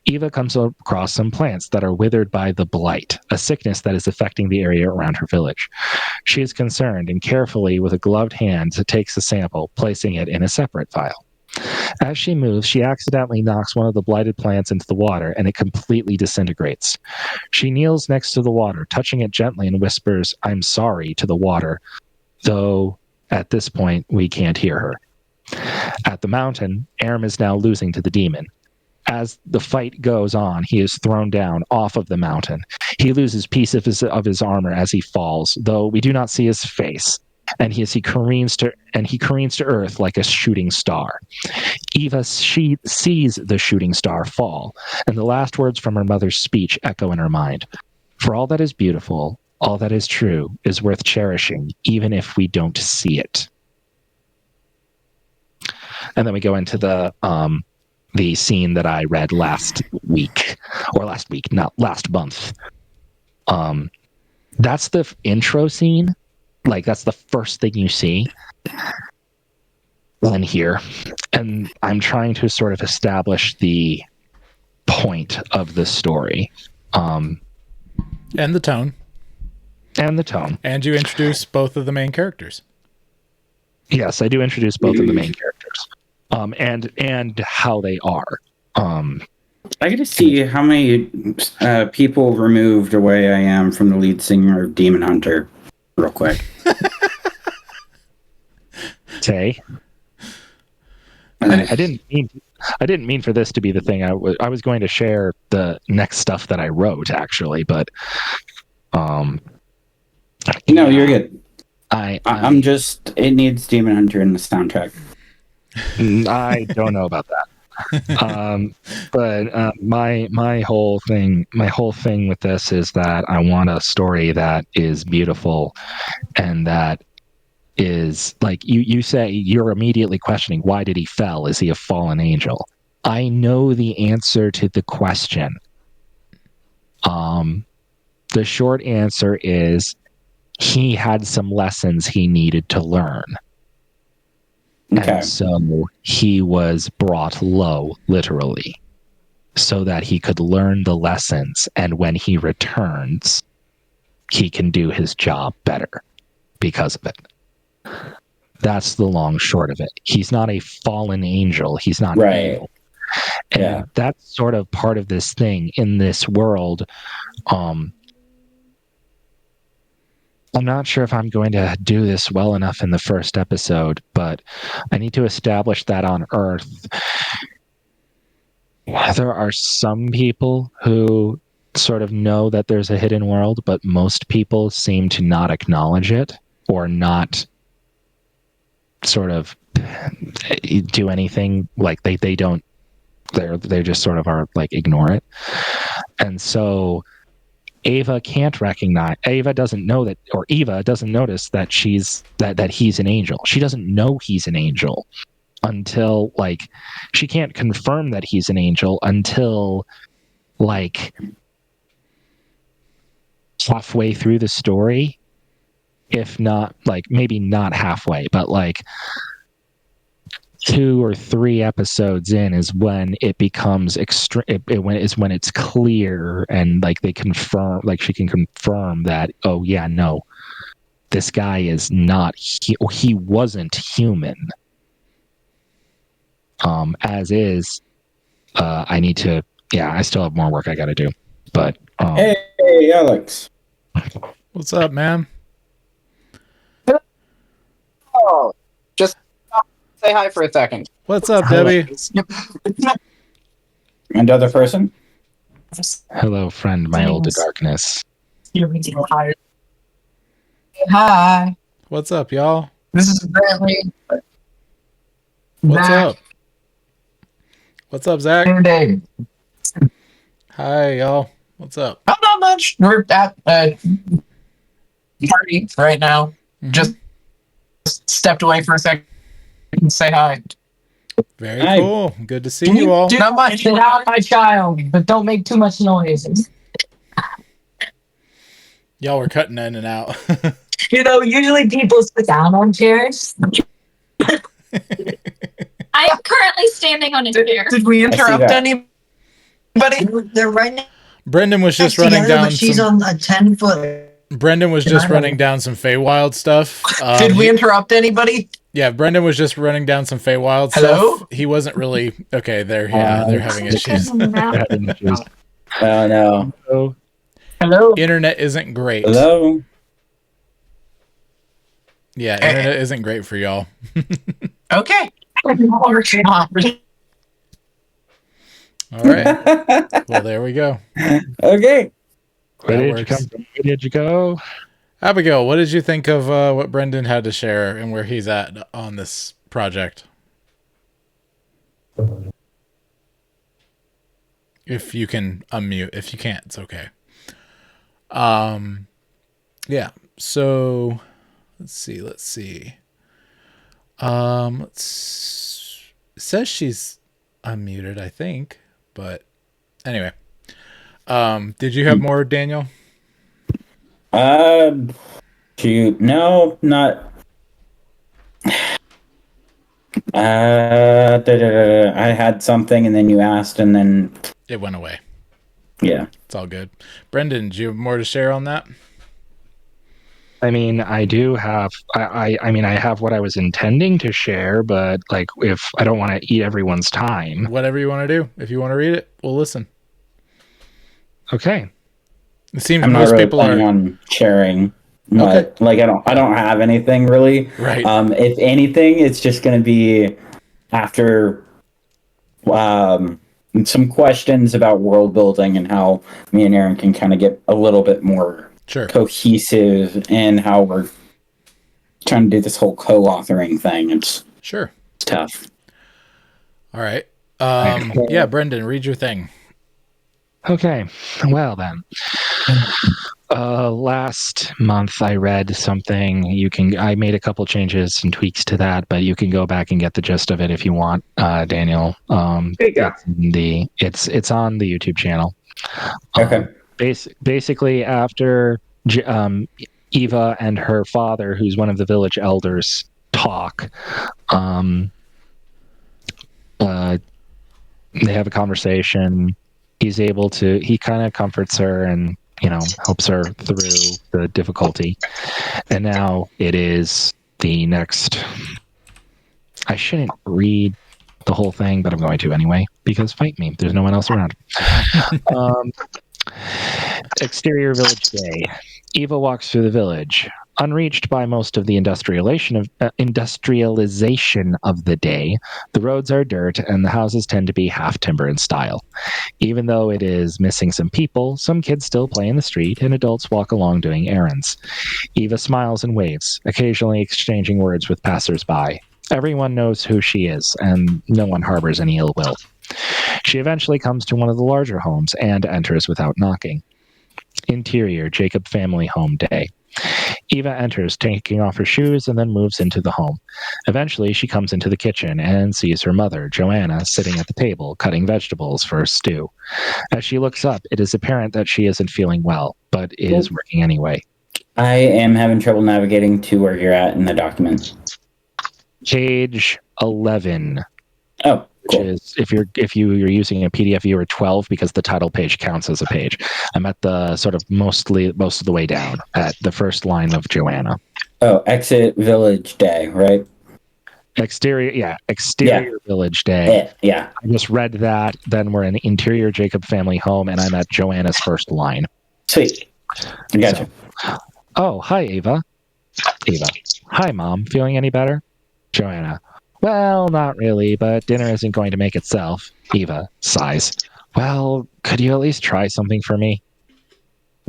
S2: Eva comes across some plants that are withered by the blight, a sickness that is affecting the area around her village. She is concerned and carefully, with a gloved hand, takes a sample, placing it in a separate vial. As she moves, she accidentally knocks one of the blighted plants into the water, and it completely disintegrates. She kneels next to the water, touching it gently, and whispers, "I'm sorry," to the water, though at this point we can't hear her. At the mountain, Aram is now losing to the demon. As the fight goes on, he is thrown down off of the mountain. He loses piece of his armor as he falls, though we do not see his face. And he careens to earth like a shooting star. Eva sees the shooting star fall, and the last words from her mother's speech echo in her mind. For all that is beautiful, all that is true, is worth cherishing, even if we don't see it. And then we go into the scene that I read last month. That's the intro scene. Like, that's the first thing you see in here. And I'm trying to sort of establish the point of the story.
S3: And the tone. And you introduce both of the main characters.
S2: Yes, I do introduce both of the main characters. And how they are.
S4: I gotta see how many people removed away I am from the lead singer of Demon Hunter, real quick.
S2: Tay, I didn't mean for this to be the thing. I was going to share the next stuff that I wrote, actually, but
S4: no, you're good. I'm just, it needs Demon Hunter in the soundtrack.
S2: I don't know about that. But my whole thing with this is that I want a story that is beautiful, and that is like you say, you're immediately questioning, why did he fell? Is he a fallen angel? I know the answer to the question. The short answer is he had some lessons he needed to learn. Okay. And so he was brought low, literally, so that he could learn the lessons. And when he returns, he can do his job better because of it. That's the long short of it. He's not a fallen angel. He's not evil. And that's sort of part of this thing in this world. I'm not sure if I'm going to do this well enough in the first episode, but I need to establish that on Earth, there are some people who sort of know that there's a hidden world, but most people seem to not acknowledge it or not sort of do anything. Like they don't, they just sort of are like ignore it. And so Eva doesn't know that, or Eva doesn't notice that that he's an angel. She doesn't know he's an angel until, like, she can't confirm that he's an angel until, like, halfway through the story. If not, like, maybe not halfway, but like 2 or 3 episodes in is when it becomes when it's clear, and like they confirm, like she can confirm that, oh yeah, no, this guy is not, he wasn't human. As is, I still have more work I gotta do, but
S4: Hey, Alex.
S3: What's up, man?
S6: Oh, just say hi for a second.
S3: What's up, Debbie?
S4: And other person?
S2: hello friend, my old darkness.
S6: Hi.
S3: What's up, y'all?
S6: This is Brantley.
S3: What's
S6: Zach.
S3: up? What's up, Zach?
S6: And Dave.
S3: Hi, y'all. What's up?
S6: Oh, not much. We're at a party right now.
S3: Mhm.
S6: Just stepped away for a second and say hi.
S3: Very
S4: Hi.
S3: cool. Good to see you all.
S6: Not much.
S7: Get out, my child, but don't make too much noise.
S3: Y'all were cutting in and out.
S7: You know, usually people sit down on chairs.
S8: I am currently standing on a chair.
S6: Did we interrupt
S4: that.
S6: anybody?
S9: They're right next
S3: Brendan was just running
S9: together,
S3: down
S9: but she's
S3: some.
S9: on a 10-foot.
S3: Brendan was just running down some Feywild stuff.
S6: Did we interrupt anybody?
S3: Yeah, Brendan was just running down some Feywild
S6: Hello?
S3: stuff. He wasn't really okay. They're having issues.
S4: Oh no.
S2: So,
S6: Hello?
S3: Internet isn't great.
S4: Hello.
S3: Yeah, internet isn't great for y'all.
S6: Okay.
S3: All right. Well, there we go.
S4: Okay.
S2: where
S3: That
S2: did you
S3: works.
S2: come from? Where did you go?
S3: Abigail, what did you think of what Brendan had to share and where he's at on this project? If you can unmute. If you can't, it's okay. Yeah. So let's see. It says she's unmuted, I think, but anyway. Did you have more, Daniel?
S4: Shoot. No, not. I had something, and then you asked, and then
S3: It went away.
S4: yeah.
S3: It's all good. Brendan, do you have more to share on that?
S2: I mean, I do have. I mean, I have what I was intending to share, but like, if I don't want to eat everyone's time,
S3: Whatever you want to do. If you want to read it, we'll listen.
S2: okay.
S3: It seems
S4: I'm not
S3: most
S4: really
S3: people
S4: planning
S3: are
S4: on sharing, but like I don't have anything really.
S3: right.
S4: If anything, it's just going to be after some questions about world building and how me and Aaron can kind of get a little bit more
S3: Sure.
S4: cohesive in how we're trying to do this whole co-authoring thing. It's
S3: Sure.
S4: tough.
S3: All right. Yeah, Brendan, read your thing.
S2: Okay. Well then, last month I read something. I made a couple changes and tweaks to that, but you can go back and get the gist of it if you want, Daniel. It's on the YouTube channel.
S4: Okay.
S2: Basically, after Eva and her father, who's one of the village elders, talk, they have a conversation. He kind of comforts her and, helps her through the difficulty. And now it is the next. I shouldn't read the whole thing, but I'm going to anyway, because fight me. There's no one else around. Exterior village day. Eva walks through the village. Unreached by most of the industrialization of the day, the roads are dirt and the houses tend to be half timber in style. Even though it is missing some people, some kids still play in the street and adults walk along doing errands. Eva smiles and waves, occasionally exchanging words with passers-by. Everyone knows who she is, and no one harbors any ill will. She eventually comes to one of the larger homes and enters without knocking. Interior, Jacob family home day. Eva enters, taking off her shoes, and then moves into the home. Eventually, she comes into the kitchen and sees her mother, Joanna, sitting at the table, cutting vegetables for a stew. As she looks up, it is apparent that she isn't feeling well, but is working anyway.
S4: I am having trouble navigating to where you're at in the document.
S2: Page 11.
S4: Oh, cool.
S2: Which is if you're using a PDF viewer, 12, because the title page counts as a page. I'm at the sort of most of the way down at the first line of Joanna.
S4: Oh, exit village day, right?
S2: Exterior village day.
S4: Yeah.
S2: I just read that. Then we're in the interior Jacob family home, and I'm at Joanna's first line.
S4: Sweet. I got you.
S2: Oh, hi, Ava. Ava. Hi, Mom. Feeling any better? Joanna. Well, not really, but dinner isn't going to make itself. Eva sighs. Well, could you at least try something for me?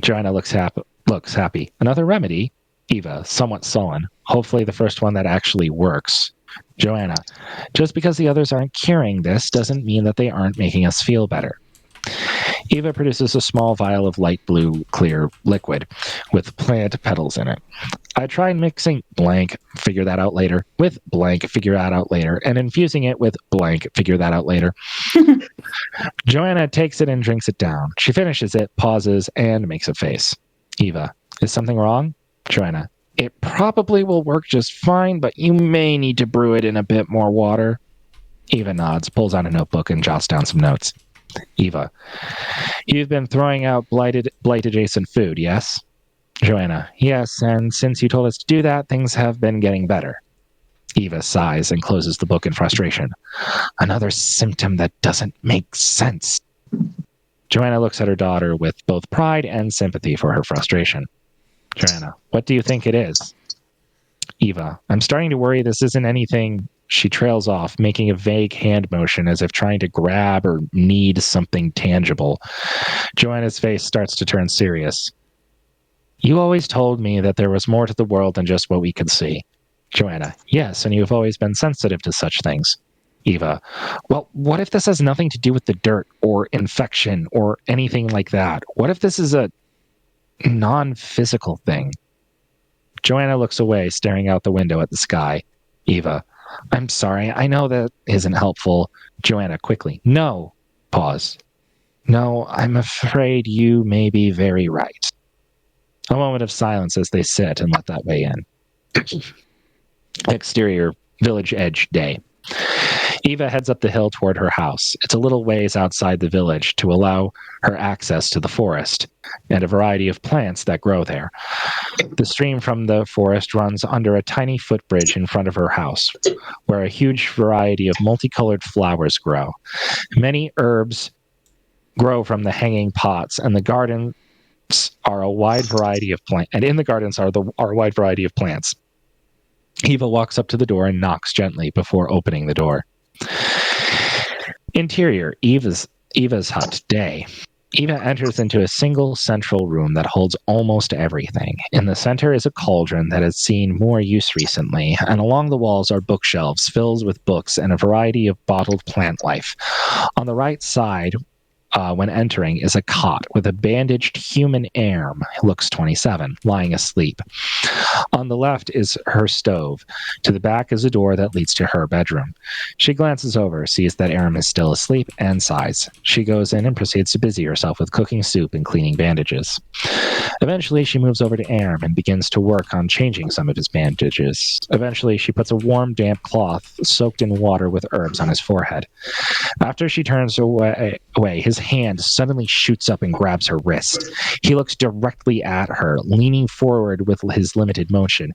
S2: Joanna looks happy. Another remedy? Eva, somewhat sullen. Hopefully the first one that actually works. Joanna. Just because the others aren't curing this doesn't mean that they aren't making us feel better. Eva produces a small vial of light blue clear liquid with plant petals in it. I tried mixing blank, figure that out later, with blank, figure that out later, and infusing it with blank, figure that out later. Joanna takes it and drinks it down. She finishes it, pauses, and makes a face. Eva, is something wrong? Joanna, it probably will work just fine, but you may need to brew it in a bit more water. Eva nods, pulls out a notebook, and jots down some notes. Eva, you've been throwing out blight-adjacent food, yes? Joanna, yes, and since you told us to do that, things have been getting better. Eva sighs and closes the book in frustration. Another symptom that doesn't make sense. Joanna looks at her daughter with both pride and sympathy for her frustration. Joanna, what do you think it is? Eva, I'm starting to worry this isn't anything. She trails off, making a vague hand motion as if trying to grab or knead something tangible. Joanna's face starts to turn serious. You always told me that there was more to the world than just what we could see. Joanna, yes, and you've always been sensitive to such things. Eva, well, what if this has nothing to do with the dirt or infection or anything like that? What if this is a non-physical thing? Joanna looks away, staring out the window at the sky. Eva, I'm sorry, I know that isn't helpful. Joanna, quickly. No. Pause. No, I'm afraid you may be very right. A moment of silence as they sit and let that weigh in. Exterior, village edge day. Eva heads up the hill toward her house. It's a little ways outside the village to allow her access to the forest and a variety of plants that grow there. The stream from the forest runs under a tiny footbridge in front of her house, where a huge variety of multicolored flowers grow. Many herbs grow from the hanging pots, and the gardens are a wide variety of plants. And in the gardens are a wide variety of plants. Eva walks up to the door and knocks gently before opening the door. Interior, Eva's hut, day. Eva enters into a single central room that holds almost everything. In the center is a cauldron that has seen more use recently, and along the walls are bookshelves filled with books and a variety of bottled plant life. On the right side, when entering, is a cot with a bandaged human Erm, looks 27, lying asleep. On the left is her stove. To the back is a door that leads to her bedroom. She glances over, sees that Erm is still asleep, and sighs. She goes in and proceeds to busy herself with cooking soup and cleaning bandages. Eventually, she moves over to Erm and begins to work on changing some of his bandages. Eventually, she puts a warm, damp cloth soaked in water with herbs on his forehead. After she turns away, his hand suddenly shoots up and grabs her wrist. He looks directly at her, leaning forward with his limited motion.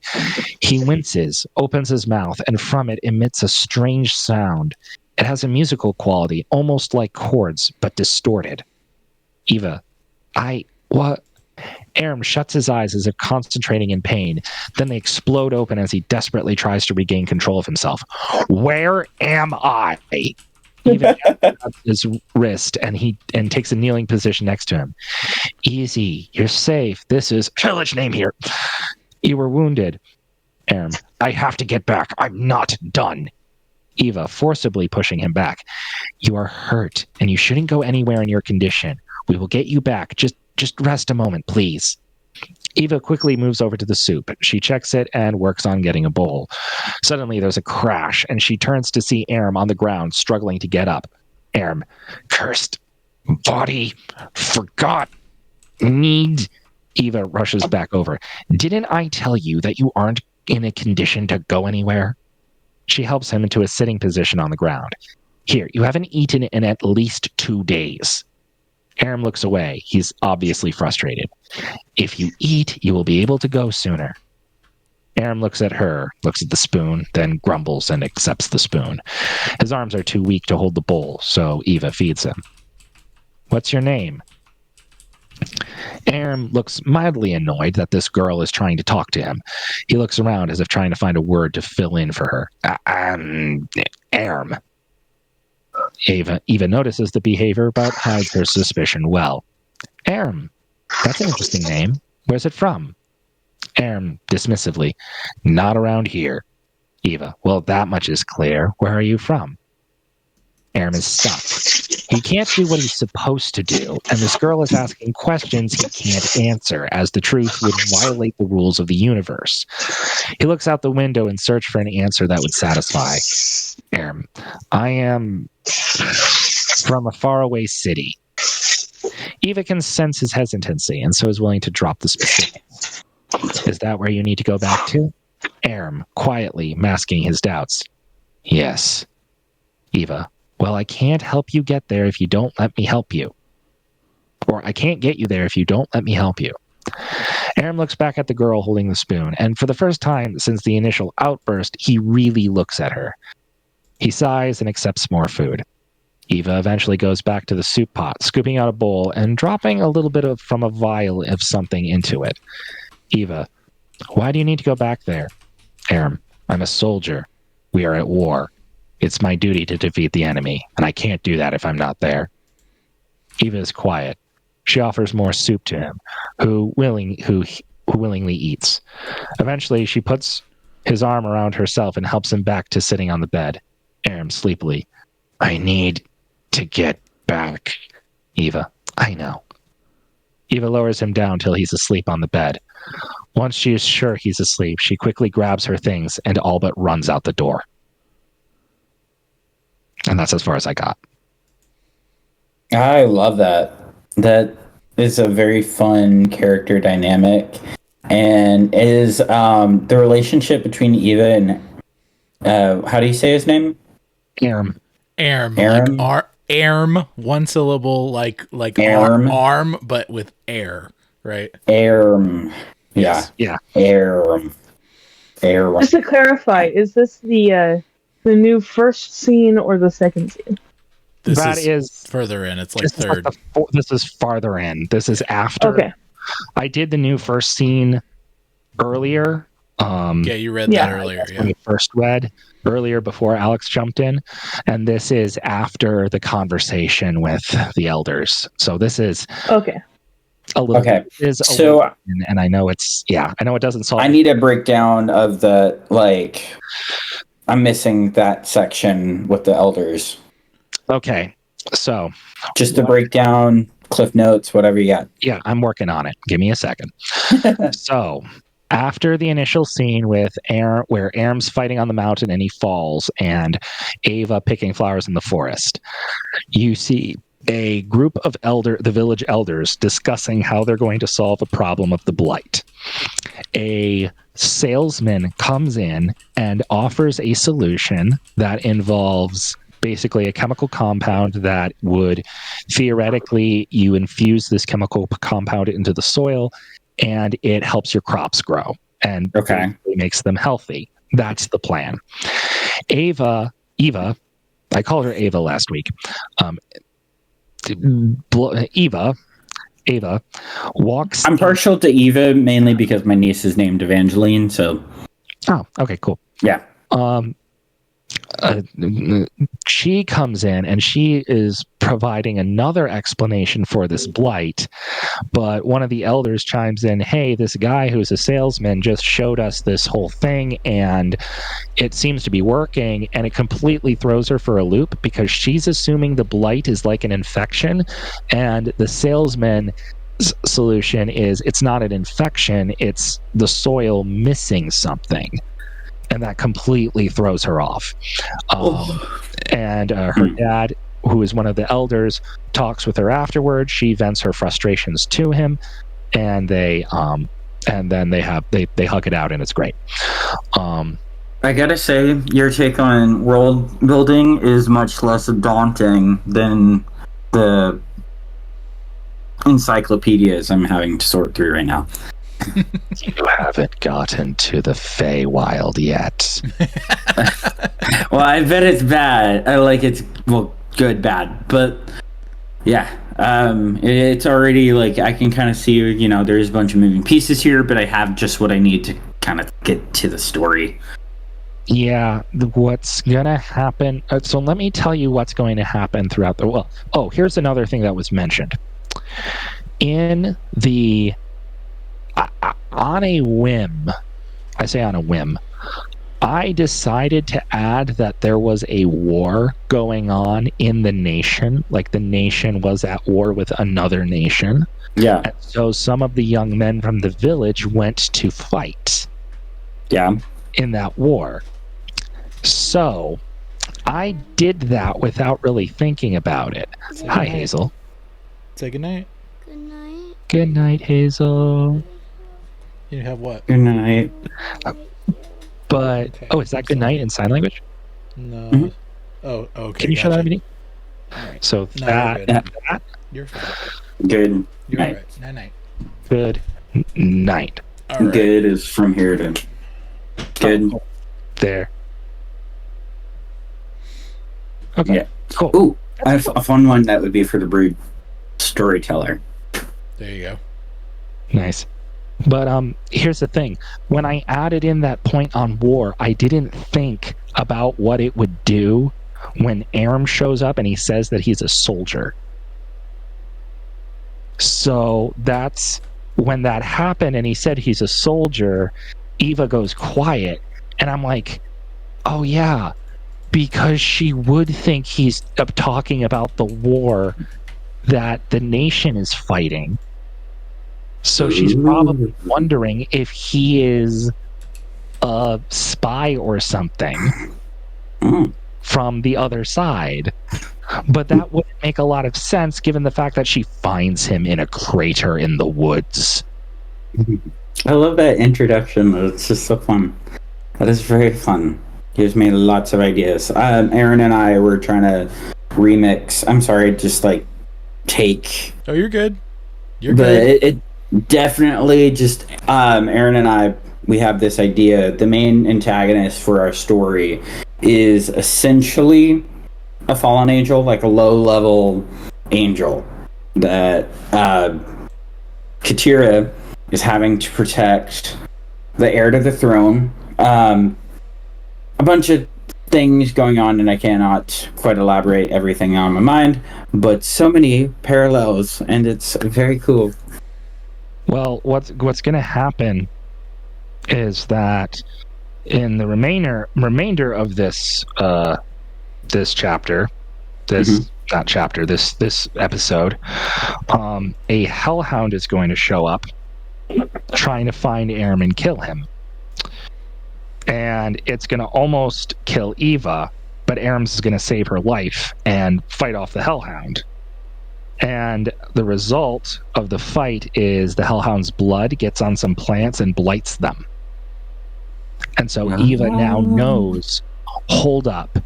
S2: He winces, opens his mouth, and from it emits a strange sound. It has a musical quality, almost like chords, but distorted. Eva, what? Erm shuts his eyes as if concentrating in pain. Then they explode open as he desperately tries to regain control of himself. Where am I? Even grabs his wrist and takes a kneeling position next to him. Easy, you're safe. This is village name here. You were wounded. Erm, I have to get back. I'm not done. Eva, forcibly pushing him back. You are hurt, and you shouldn't go anywhere in your condition. We will get you back. Just rest a moment, please. Eva quickly moves over to the soup. She checks it and works on getting a bowl. Suddenly, there's a crash, and she turns to see Erm on the ground, struggling to get up. Erm, cursed body, forgot, need. Eva rushes back over. Didn't I tell you that you aren't in a condition to go anywhere? She helps him into a sitting position on the ground. Here, you haven't eaten in at least 2 days. Erm looks away. He's obviously frustrated. If you eat, you will be able to go sooner. Erm looks at her, looks at the spoon, then grumbles and accepts the spoon. His arms are too weak to hold the bowl, so Eva feeds him. What's your name? Erm looks mildly annoyed that this girl is trying to talk to him. He looks around as if trying to find a word to fill in for her. Erm. Eva notices the behavior but hides her suspicion well. Erm. That's an interesting name. Where's it from? Erm, dismissively. Not around here. Eva. Well, that much is clear. Where are you from? Erm is stuck. He can't do what he's supposed to do, and this girl is asking questions he can't answer, as the truth would violate the rules of the universe. He looks out the window in search for an answer that would satisfy. Erm, I am from a faraway city. Eva can sense his hesitancy, and so is willing to drop the specifics. Is that where you need to go back to? Erm, quietly masking his doubts. Yes. Eva, well, I can't help you get there if you don't let me help you. Or I can't get you there if you don't let me help you. Erm looks back at the girl holding the spoon, and for the first time since the initial outburst, he really looks at her. He sighs and accepts more food. Eva eventually goes back to the soup pot, scooping out a bowl and dropping a little bit from a vial of something into it. Eva, why do you need to go back there? Erm, I'm a soldier. We are at war. It's my duty to defeat the enemy, and I can't do that if I'm not there. Eva is quiet. She offers more soup to him, who willingly eats. Eventually, she puts his arm around herself and helps him back to sitting on the bed. Erm sleepily. I need to get back. Eva, I know. Eva lowers him down till he's asleep on the bed. Once she is sure he's asleep, she quickly grabs her things and all but runs out the door. And that's as far as I got.
S4: I love that. That is a very fun character dynamic, and is the relationship between Eva and how do you say his name?
S2: Erm.
S3: Like Erm, one syllable, like arm, but with air, right?
S4: Erm. Yeah.
S2: Yeah.
S4: Erm.
S5: Just to clarify, is this the new first scene or the second scene?
S3: This is further in. It's like third.
S2: This is farther in. This is after.
S5: Okay.
S2: I did the new first scene earlier.
S3: Yeah, you read that earlier. Yeah.
S2: When we first read earlier before Alex jumped in, and this is after the conversation with the elders. So this is
S5: okay.
S2: A little.
S4: Okay.
S2: So, and I know it's I know it doesn't solve.
S4: I need a breakdown of the I'm missing that section with the elders.
S2: Okay, so
S4: just a breakdown, cliff notes, whatever you got.
S2: Yeah, I'm working on it. Give me a second. So, after the initial scene with where Erm's fighting on the mountain and he falls, and Eva picking flowers in the forest, you see a group of the village elders discussing how they're going to solve a problem of the blight. A salesman comes in and offers a solution that involves basically a chemical compound that would theoretically, you infuse this chemical compound into the soil and it helps your crops grow and makes them healthy. That's the plan. Eva, I called her Ava last week. Eva walks.
S4: I'm partial to Eva mainly because my niece is named Evangeline. So.
S2: Oh, okay, cool.
S4: Yeah.
S2: she comes in and she is providing another explanation for this blight, but one of the elders chimes in, hey, this guy who's a salesman just showed us this whole thing and it seems to be working, and it completely throws her for a loop because she's assuming the blight is like an infection, and the salesman's solution is it's not an infection, it's the soil missing something. And that completely throws her off. And her dad, who is one of the elders, talks with her afterwards. She vents her frustrations to him, and they hug it out, and it's great.
S4: I gotta say, your take on world building is much less daunting than the encyclopedias I'm having to sort through right now.
S2: You haven't gotten to the Feywild yet.
S4: Well, I bet it's bad. It's good, bad, but yeah, it's already like I can kind of see. There's a bunch of moving pieces here, but I have just what I need to kind of get to the story.
S2: Yeah, what's gonna happen? So let me tell you what's going to happen throughout the. Here's another thing that was mentioned in the. On a whim, I say on a whim, I decided to add that there was a war going on in the nation, like the nation was at war with another nation.
S4: Yeah.
S2: And so some of the young men from the village went to fight.
S4: Yeah.
S2: In that war. So I did that without really thinking about it. Hi, Hazel.
S3: Say goodnight.
S10: Good night.
S2: Good night, Hazel.
S3: You have what?
S4: Good night.
S2: But
S3: Okay,
S2: is that good night in sign language?
S3: No.
S4: Mm-hmm.
S3: Oh, okay.
S2: Can you show that to me?
S3: Alright.
S2: So
S3: No,
S2: that
S3: you're fine.
S4: Good.
S3: You're
S4: night.
S3: alright. Night night.
S2: Good night.
S3: All right.
S4: Good is from here to good.
S2: There. Okay.
S4: Yeah.
S2: Cool.
S4: Ooh, I have a fun one that would be for the brood storyteller.
S3: There you go.
S2: Nice. But here's the thing. When I added in that point on war, I didn't think about what it would do when Aram shows up and he says that he's a soldier. So that's when that happened and he said he's a soldier, Eva goes quiet. And I'm like, oh yeah, because she would think he's talking about the war that the nation is fighting. So she's probably wondering if he is a spy or something from the other side. But that wouldn't make a lot of sense given the fact that she finds him in a crater in the woods.
S4: I love that introduction. It's just so fun. That is very fun. Gives me lots of ideas. Aaron and I were trying to remix. I'm sorry, just take.
S3: Oh, you're good. You're
S4: but
S3: good.
S4: It definitely just Aaron and I, we have this idea. The main antagonist for our story is essentially a fallen angel, like a low-level angel that Katira is having to protect the heir to the throne. A bunch of things going on, and I cannot quite elaborate everything on my mind, but so many parallels, and it's very cool.
S2: Well, what's going to happen is that in the remainder of this this chapter, not chapter, this episode, a hellhound is going to show up, trying to find Aram and kill him, and it's going to almost kill Eva, but Aram's is going to save her life and fight off the hellhound. And the result of the fight is the hellhound's blood gets on some plants and blights them. And so Eva now knows, hold up,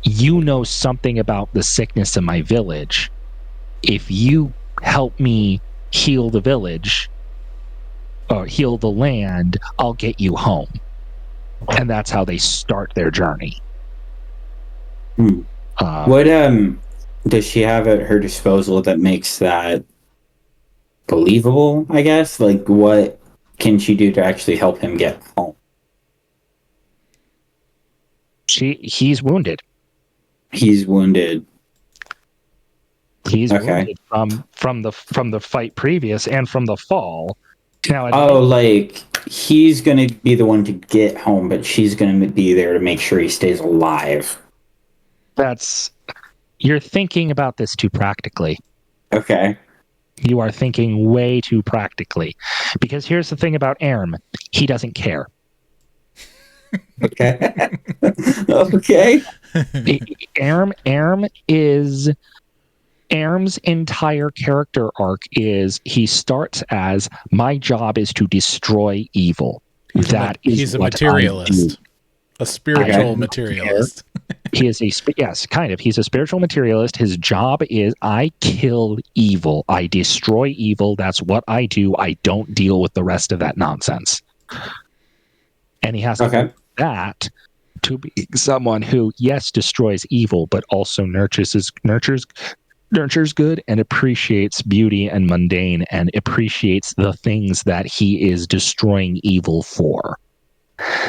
S2: you know something about the sickness in my village. If you help me heal the village, or heal the land, I'll get you home. And that's how they start their journey.
S4: What does she have at her disposal that makes that believable, I guess? Like, what can she do to actually help him get home?
S2: He's wounded.
S4: He's wounded.
S2: He's
S4: Okay.
S2: wounded from the fight previous and from the fall. Now,
S4: like he's gonna be the one to get home, but she's gonna be there to make sure he stays alive.
S2: You're thinking about this too practically.
S4: Okay.
S2: You are thinking way too practically. Because here's the thing about Erm. He doesn't care.
S4: Okay. Okay.
S2: Erm's entire character arc is he starts as my job is to destroy evil.
S3: He's a materialist. A spiritual materialist.
S2: He is he's a spiritual materialist. His job is I kill evil. I destroy evil. That's what I do. I don't deal with the rest of that nonsense. And he has to do that to be someone who, yes, destroys evil, but also nurtures good and appreciates beauty and mundane and appreciates the things that he is destroying evil for.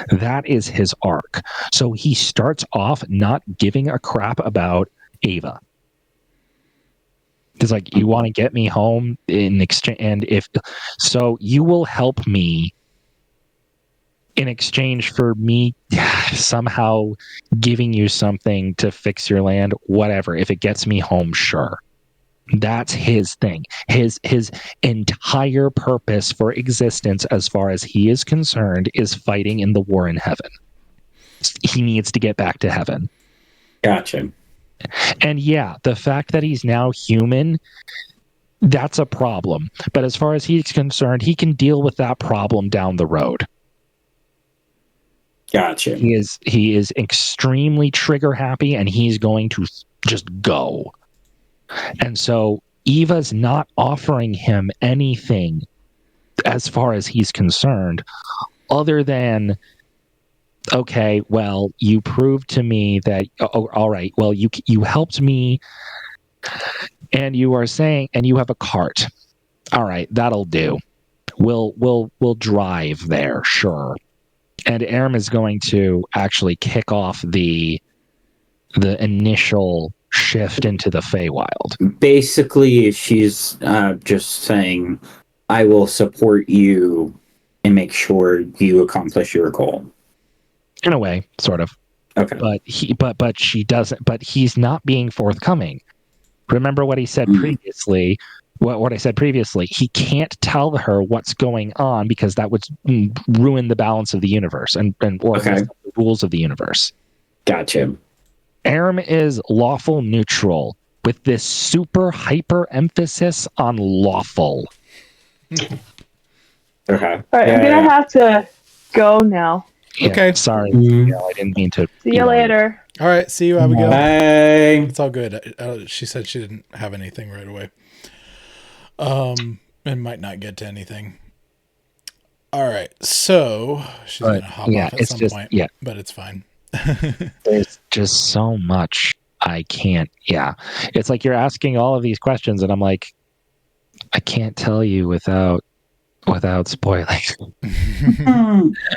S2: That is his arc. So he starts off not giving a crap about Ava. It's like, you want to get me home in exchange, and if so, you will help me in exchange for me somehow giving you something to fix your land, whatever. If it gets me home, sure. That's his thing. His entire purpose for existence, as far as he is concerned, is fighting in the war in heaven. He needs to get back to heaven.
S4: Gotcha.
S2: And yeah, the fact that he's now human, that's a problem. But as far as he's concerned, he can deal with that problem down the road.
S4: Gotcha.
S2: He is extremely trigger happy, and he's going to just go. And so Eva's not offering him anything as far as he's concerned, other than, okay, well, you proved to me that, all right, well, you helped me, and you are saying, and you have a cart. All right, that'll do. We'll drive there, sure. And Erm is going to actually kick off the initial shift into the Feywild.
S4: Basically, she's just saying, I will support you and make sure you accomplish your goal.
S2: In a way, sort of.
S4: Okay.
S2: But she doesn't, but he's not being forthcoming. Remember what he said previously. What I said previously, he can't tell her what's going on because that would ruin the balance of the universe and the rules of the universe.
S4: Gotcha.
S2: Erm is lawful neutral with this super hyper emphasis on lawful.
S4: Okay.
S5: All right, I'm gonna have to go now.
S2: Yeah,
S3: okay.
S2: Sorry. Yeah, I didn't mean to.
S5: See you later.
S3: All right. See you, Abigail.
S4: Bye.
S3: It's all good. She said she didn't have anything right away. And might not get to anything. All right. So she's going to hop off at some point. Yeah. But it's fine.
S2: There's just so much I can't. Yeah. It's like you're asking all of these questions, and I'm like, I can't tell you without spoiling.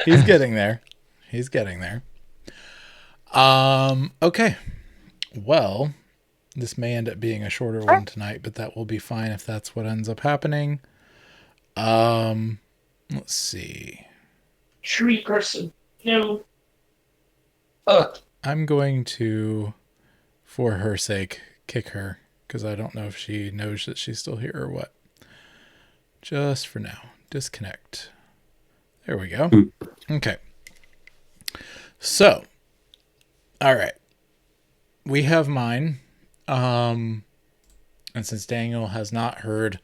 S3: He's getting there. Okay. Well, this may end up being a shorter one tonight, but that will be fine if that's what ends up happening. Let's see.
S9: Tree person. No.
S3: I'm going to, for her sake, kick her, because I don't know if she knows that she's still here or what. Just for now. Disconnect. There we go. Okay. So, all right. We have mine. And since Daniel has not heard,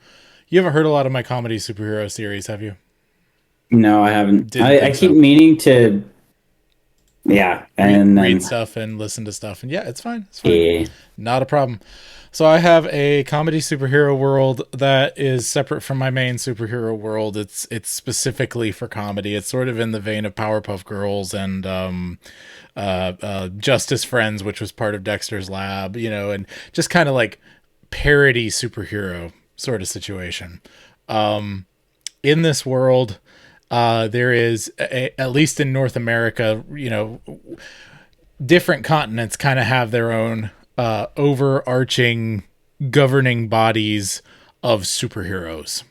S3: you haven't heard a lot of my comedy superhero series, have you?
S4: No, I haven't. I keep meaning to. Yeah, and
S3: read stuff and listen to stuff, and yeah, it's fine. It's fine.
S4: Yeah.
S3: Not a problem. So I have a comedy superhero world that is separate from my main superhero world. It's specifically for comedy. It's sort of in the vein of Powerpuff Girls and Justice Friends, which was part of Dexter's Lab, and just kind of like parody superhero sort of situation. In this world, there is at least in North America, different continents kind of have their own overarching governing bodies of superheroes.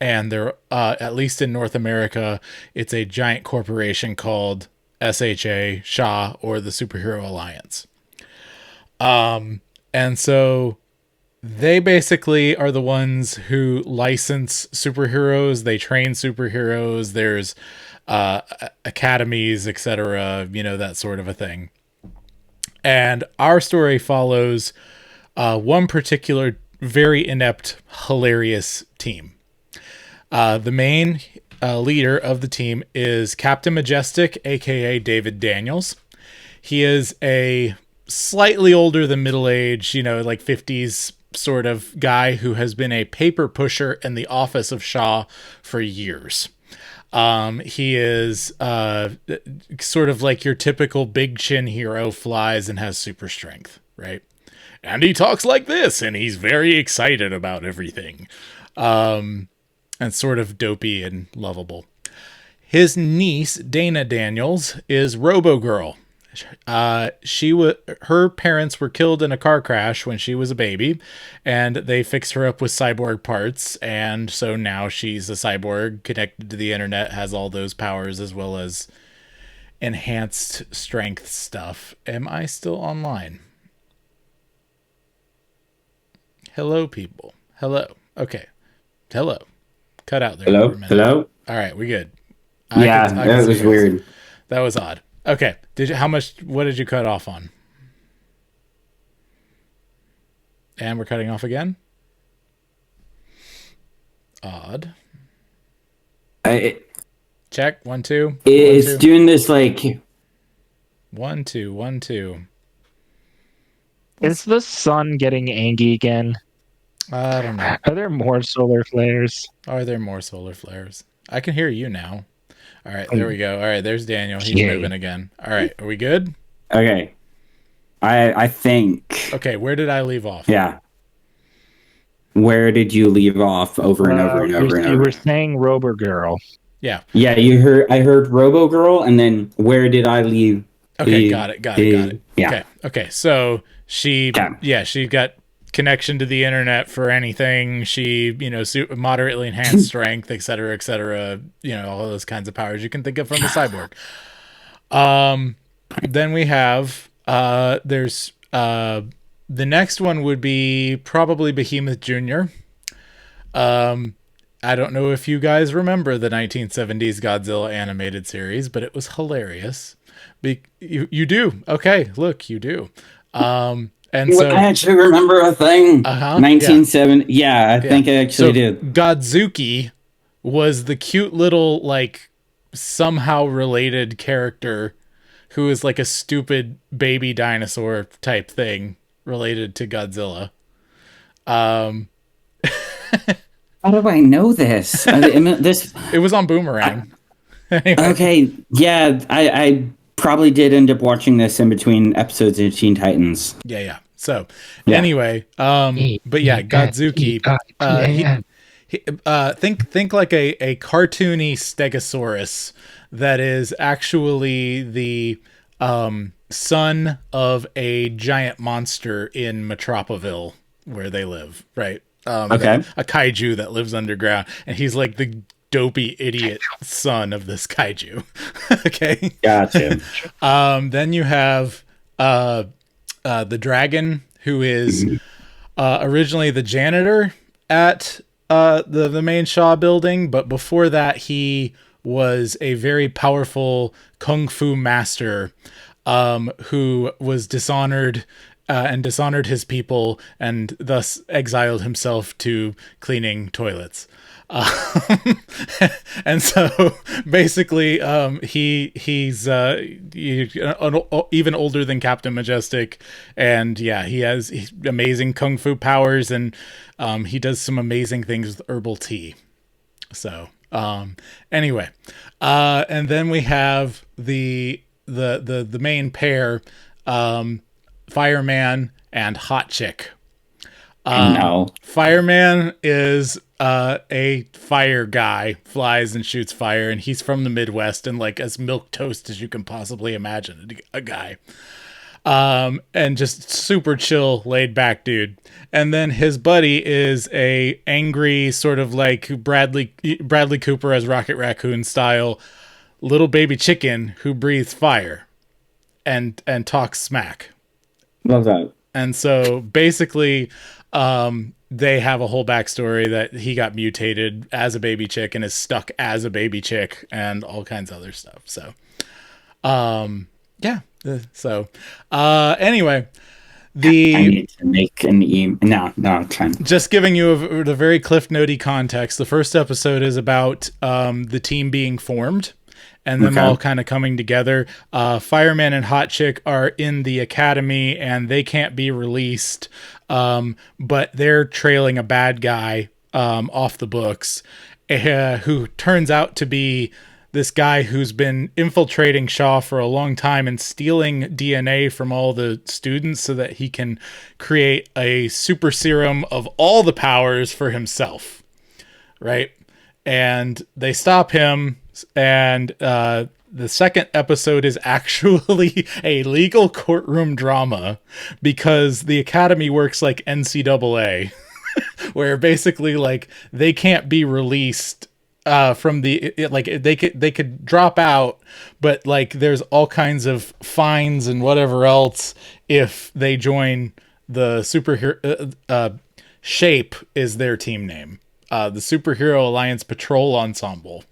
S3: And they're, at least in North America, it's a giant corporation called SHA, SHA, or the Superhero Alliance. And so they basically are the ones who license superheroes. They train superheroes. There's academies, etc., that sort of a thing. And our story follows one particular very inept, hilarious team. The main leader of the team is Captain Majestic, aka David Daniels. He is a slightly older than middle-aged, like 50s sort of guy who has been a paper pusher in the office of Shaw for years. He is sort of like your typical big chin hero, flies and has super strength, right? And he talks like this, and he's very excited about everything. And sort of dopey and lovable. His niece, Dana Daniels, is Robo-Girl. Her parents were killed in a car crash when she was a baby, and they fixed her up with cyborg parts, and so now she's a cyborg connected to the internet, has all those powers as well as enhanced strength stuff. Am I still online? Hello, people. Hello. Okay. Hello. Cut out there.
S4: Hello?
S3: For a minute.
S4: Hello?
S3: All right, we good.
S4: That was weird.
S3: That was odd. Okay. What did you cut off on? And we're cutting off again? Odd. Check. 1, 2.
S4: It's
S3: 1, 2.
S4: doing this like
S3: 1, 2, 1, 2.
S2: Is the sun getting angry again?
S3: I don't know.
S2: Are there more solar flares?
S3: Are there more solar flares? I can hear you now. All right, there we go. All right, there's Daniel. He's moving again. All right, are we good?
S4: Okay. I think.
S3: Okay, where did I leave off?
S4: Yeah. Where did you leave off over and over and over and over?
S2: You were saying Robo-Girl.
S3: Yeah.
S4: Yeah, I heard Robo-Girl, and then where did I leave?
S3: Okay, got it.
S4: Yeah.
S3: Okay. So she got connection to the internet for anything. She, moderately enhanced strength, et cetera, all those kinds of powers you can think of from the cyborg. Then we have, there's, the next one would be probably Behemoth Jr. I don't know if you guys remember the 1970s Godzilla animated series, but it was hilarious. You do. Okay, look, you do. And so
S4: I actually remember a thing. 1970. Yeah, I think I actually did.
S3: Godzuki was the cute little, like, somehow related character who is like a stupid baby dinosaur type thing related to Godzilla.
S4: How do I know this?
S3: It was on Boomerang. Anyway.
S4: Okay, yeah, I probably did end up watching this in between episodes of Teen Titans.
S3: Yeah. So, anyway, but yeah, Godzuki, think like a cartoony Stegosaurus that is actually the son of a giant monster in Metropaville where they live, right?
S4: Okay.
S3: A kaiju that lives underground, and he's like the dopey idiot son of this kaiju. Okay.
S4: Gotcha.
S3: Then you have the dragon, who is originally the janitor at the main Shaw building, but before that he was a very powerful kung fu master who was dishonored and dishonored his people, and thus exiled himself to cleaning toilets. And so basically he's even older than Captain Majestic, and he has amazing kung fu powers, and he does some amazing things with herbal tea. So anyway, and then we have the main pair, Fireman and Hot Chick.
S4: No.
S3: Fireman is a fire guy, flies and shoots fire, and he's from the Midwest and like as milquetoast as you can possibly imagine a guy. and just super chill, laid back dude. And then his buddy is a angry sort of like Bradley Cooper as Rocket Raccoon style little baby chicken who breathes fire and talks smack.
S4: Love that.
S3: And so basically, they have a whole backstory that he got mutated as a baby chick and is stuck as a baby chick and all kinds of other stuff. So, yeah. So, anyway,
S4: I need to make an email. No, I'm trying.
S3: Just giving you the very Cliff Notey context. The first episode is about the team being formed and them all kind of coming together. Fireman and Hot Chick are in the academy and they can't be released, but they're trailing a bad guy off the books who turns out to be this guy who's been infiltrating Shaw for a long time and stealing DNA from all the students so that he can create a super serum of all the powers for himself. Right? And they stop him, and the second episode is actually a legal courtroom drama because the Academy works like NCAA, where basically like they can't be released from they could drop out, but like there's all kinds of fines and whatever else if they join the superhero. SHAPE is their team name, the Superhero Alliance Patrol Ensemble.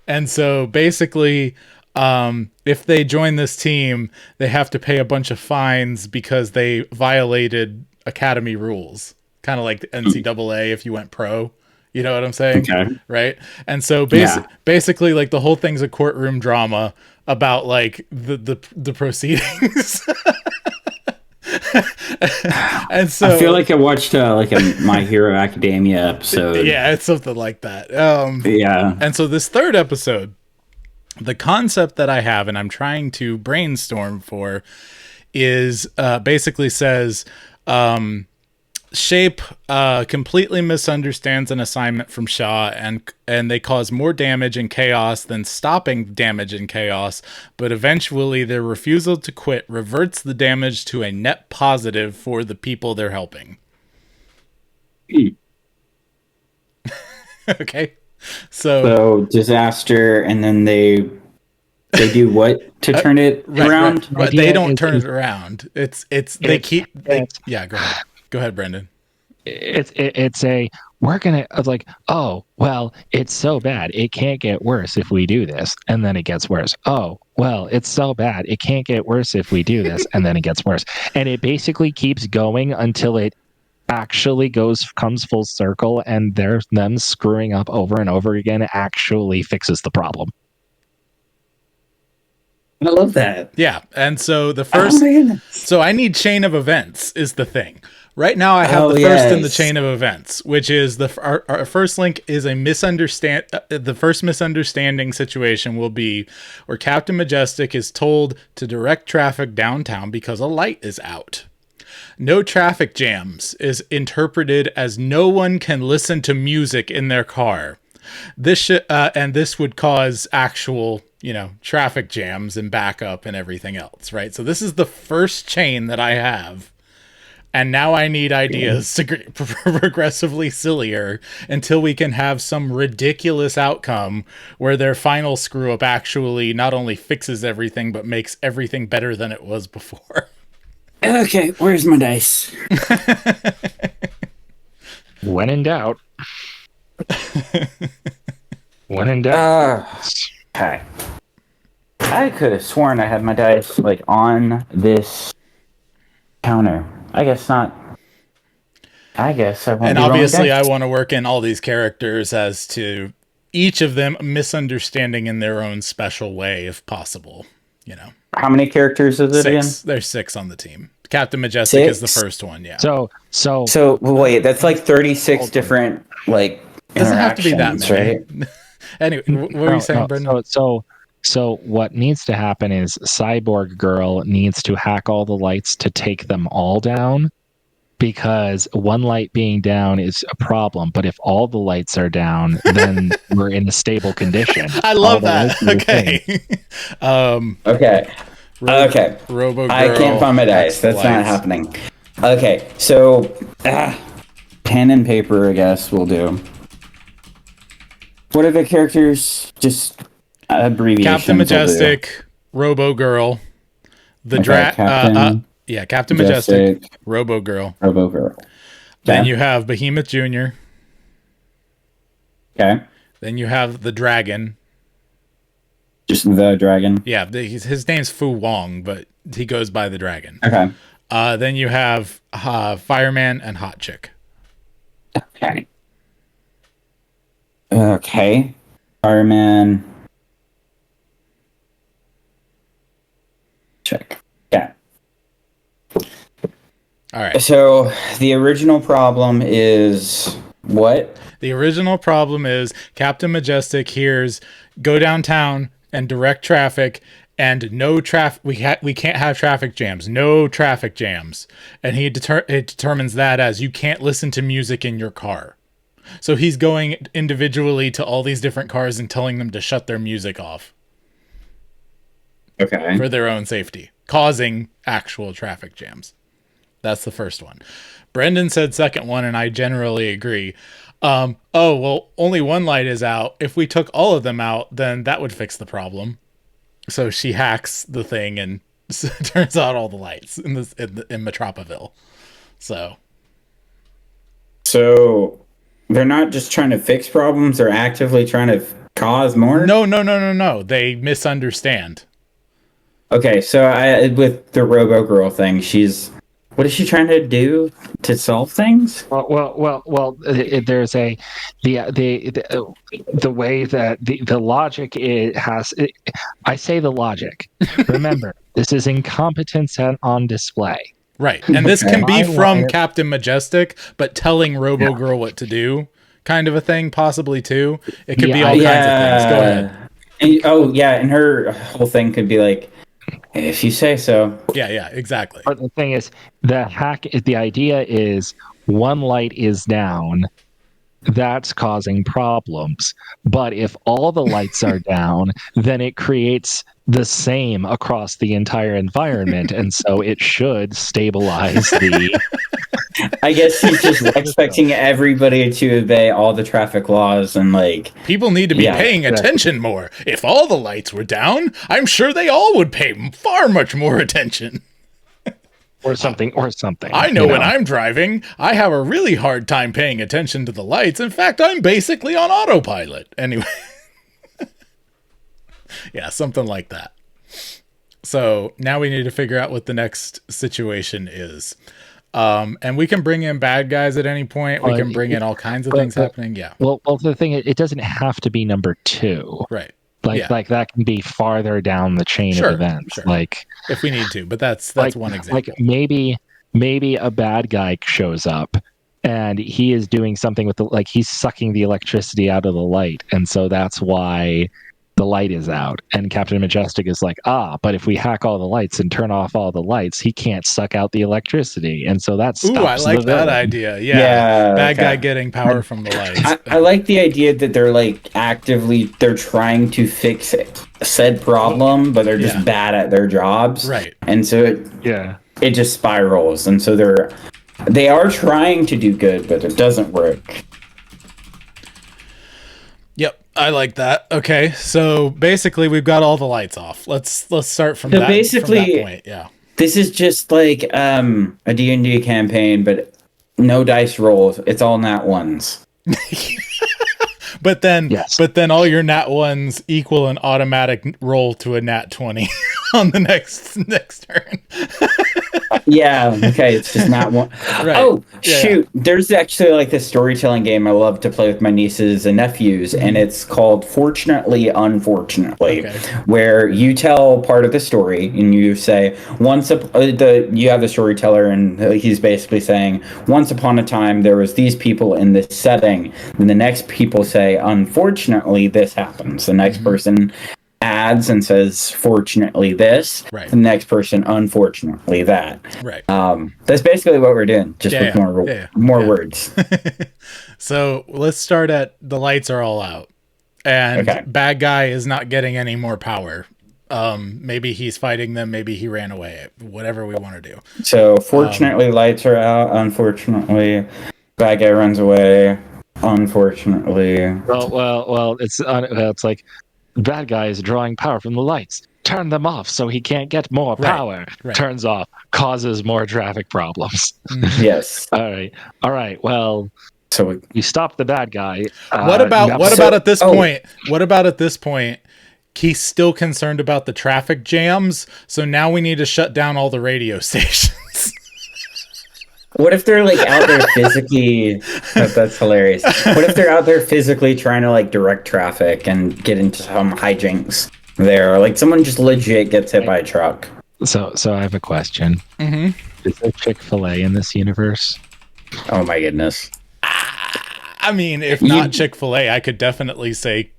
S3: And so basically, if they join this team, they have to pay a bunch of fines because they violated Academy rules, kind of like the NCAA if you went pro. You know what I'm saying? Okay. Right? And so basically like the whole thing's a courtroom drama about like the proceedings. And so
S4: I feel like I watched like a My Hero Academia episode.
S3: Yeah, it's something like that.
S4: Yeah.
S3: And so this third episode, the concept that I have and I'm trying to brainstorm for is basically says SHAPE completely misunderstands an assignment from Shaw and they cause more damage and chaos than stopping damage and chaos, but eventually their refusal to quit reverts the damage to a net positive for the people they're helping. Okay. So
S4: disaster, and then they do what to turn it around?
S3: Right. They don't turn it around. They keep yeah, go ahead. Go ahead, Brendan.
S2: It's we're gonna like, oh well, it's so bad it can't get worse if we do this, and then it gets worse. Oh well, it's so bad it can't get worse if we do this, and then it gets worse, and it basically keeps going until it actually comes full circle, and them screwing up over and over again actually fixes the problem.
S4: I love that.
S3: Yeah, and so the first, so I need chain of events is the thing. Right now, I have the first in the chain of events, which is our first link is a the first misunderstanding situation will be where Captain Majestic is told to direct traffic downtown because a light is out. No traffic jams is interpreted as no one can listen to music in their car. This would cause actual, traffic jams and backup and everything else, right? So this is the first chain that I have. And now I need ideas to get progressively sillier until we can have some ridiculous outcome where their final screw up actually not only fixes everything, but makes everything better than it was before.
S4: Okay, where's my dice?
S2: When in doubt. When in doubt.
S4: Okay. I could have sworn I had my dice like on this counter. I guess not. I guess I won't.
S3: And obviously I want to work in all these characters as to each of them misunderstanding in their own special way if possible,
S4: How many characters is it again?
S3: There's 6 on the team. Captain Majestic is the first one, yeah.
S2: So
S4: wait, that's like 36 different like
S3: doesn't have to be that many.
S4: Right?
S3: Anyway, what were you saying, Brendan?
S2: So what needs to happen is Cyborg Girl needs to hack all the lights to take them all down, because one light being down is a problem. But if all the lights are down, then we're in a stable condition.
S3: I love that. Okay.
S4: Okay. Okay.
S3: Robo Girl.
S4: I can't find my dice. That's not happening. Okay, so pen and paper, I guess, will do. What are the characters? Just abbreviations.
S3: Captain Majestic, Robo Girl, the
S4: Captain.
S3: Captain Majestic, Robo Girl.
S4: Robo Girl. Okay.
S3: Then you have Behemoth Jr.
S4: Okay.
S3: Then you have the Dragon.
S4: Just the Dragon.
S3: Yeah, his name's Fu Wong, but he goes by the Dragon.
S4: Okay.
S3: Then you have Fireman and Hot Chick.
S4: Okay. Okay. Fireman. Check. Yeah.
S3: All right.
S4: So the original problem is what?
S3: The original problem is Captain Majestic hears go downtown and direct traffic and no traffic. We can't have traffic jams. No traffic jams. And it determines that as you can't listen to music in your car. So he's going individually to all these different cars and telling them to shut their music off.
S4: Okay.
S3: For their own safety, causing actual traffic jams. That's the first one. Brendan said second one, and I generally agree. Only one light is out. If we took all of them out, then that would fix the problem. So she hacks the thing and turns out all the lights in Metropaville. So
S4: they're not just trying to fix problems; they're actively trying to cause more.
S3: No. They misunderstand.
S4: Okay, so with the Robo Girl thing, what is she trying to do to solve things?
S2: Well. There's the way that the logic has. I say the logic. Remember, this is incompetence on display.
S3: Right, and this can be from Captain Majestic, but telling Robo Girl what to do, kind of a thing, possibly too. It could be all kinds of things. Go ahead.
S4: And her whole thing could be like, if you say so.
S3: Yeah, exactly.
S2: But the thing is, the idea is one light is down, that's causing problems. But if all the lights are down, then it creates the same across the entire environment, and so it should stabilize the...
S4: I guess he's just expecting everybody to obey all the traffic laws and
S3: people need to be paying attention more. If all the lights were down, I'm sure they all would pay far much more attention.
S2: Or something.
S3: I know when I'm driving, I have a really hard time paying attention to the lights. In fact, I'm basically on autopilot. Anyway. Yeah, something like that. So now we need to figure out what the next situation is. And we can bring in bad guys at any point. We can bring in all kinds of things happening. Yeah.
S2: Well, the thing is, it doesn't have to be number 2.
S3: Right.
S2: Like that can be farther down the chain of events.
S3: Sure.
S2: If
S3: we need to, but that's one example.
S2: Maybe a bad guy shows up and he is doing something with he's sucking the electricity out of the light, and so that's why the light is out. And Captain Majestic is like, but if we hack all the lights and turn off all the lights, he can't suck out the electricity, and so that stops.
S3: Ooh, I like that idea. Yeah, bad guy getting power from the lights.
S4: I like the idea that they're they're trying to fix said problem, but they're just bad at their jobs,
S3: right?
S4: And so it just spirals, and so they are trying to do good, but it doesn't work.
S3: Yep, I like that. Okay, so basically we've got all the lights off. Let's start from that point. Yeah.
S4: This is just like a D&D campaign, but no dice rolls. It's all nat ones.
S3: But then all your nat ones equal an automatic roll to a nat 20 on the next turn.
S4: Yeah, okay, it's just not one. Right. Oh, shoot. There's actually this storytelling game I love to play with my nieces and nephews, and it's called Fortunately, Unfortunately, where you tell part of the story, and you say, you have the storyteller, and he's basically saying, once upon a time, there was these people in this setting, and the next people say, unfortunately, this happens. The next person adds and says, fortunately this, the next person, unfortunately that.
S3: Right.
S4: That's basically what we're doing, just with more words.
S3: So let's start at the lights are all out, and bad guy is not getting any more power. Maybe he's fighting them. Maybe he ran away. Whatever we want to do.
S4: So fortunately, lights are out. Unfortunately, bad guy runs away. Unfortunately,
S2: Well. It's like bad guy is drawing power from the lights. Turn them off so he can't get more power.
S3: Right.
S2: Turns off, causes more traffic problems.
S4: yes.
S2: All right. Well,
S4: So
S2: you stop the bad guy.
S3: What about at this point? What about at this point? He's still concerned about the traffic jams, so now we need to shut down all the radio stations.
S4: What if they're like out there physically? That's hilarious. What if they're out there physically trying to like direct traffic and get into some hijinks there? Like someone just legit gets hit by a truck.
S2: So I have a question.
S3: Mm-hmm.
S2: Is there Chick-fil-A in this universe?
S4: Oh my goodness.
S3: I mean, if not Chick-fil-A, I could definitely say,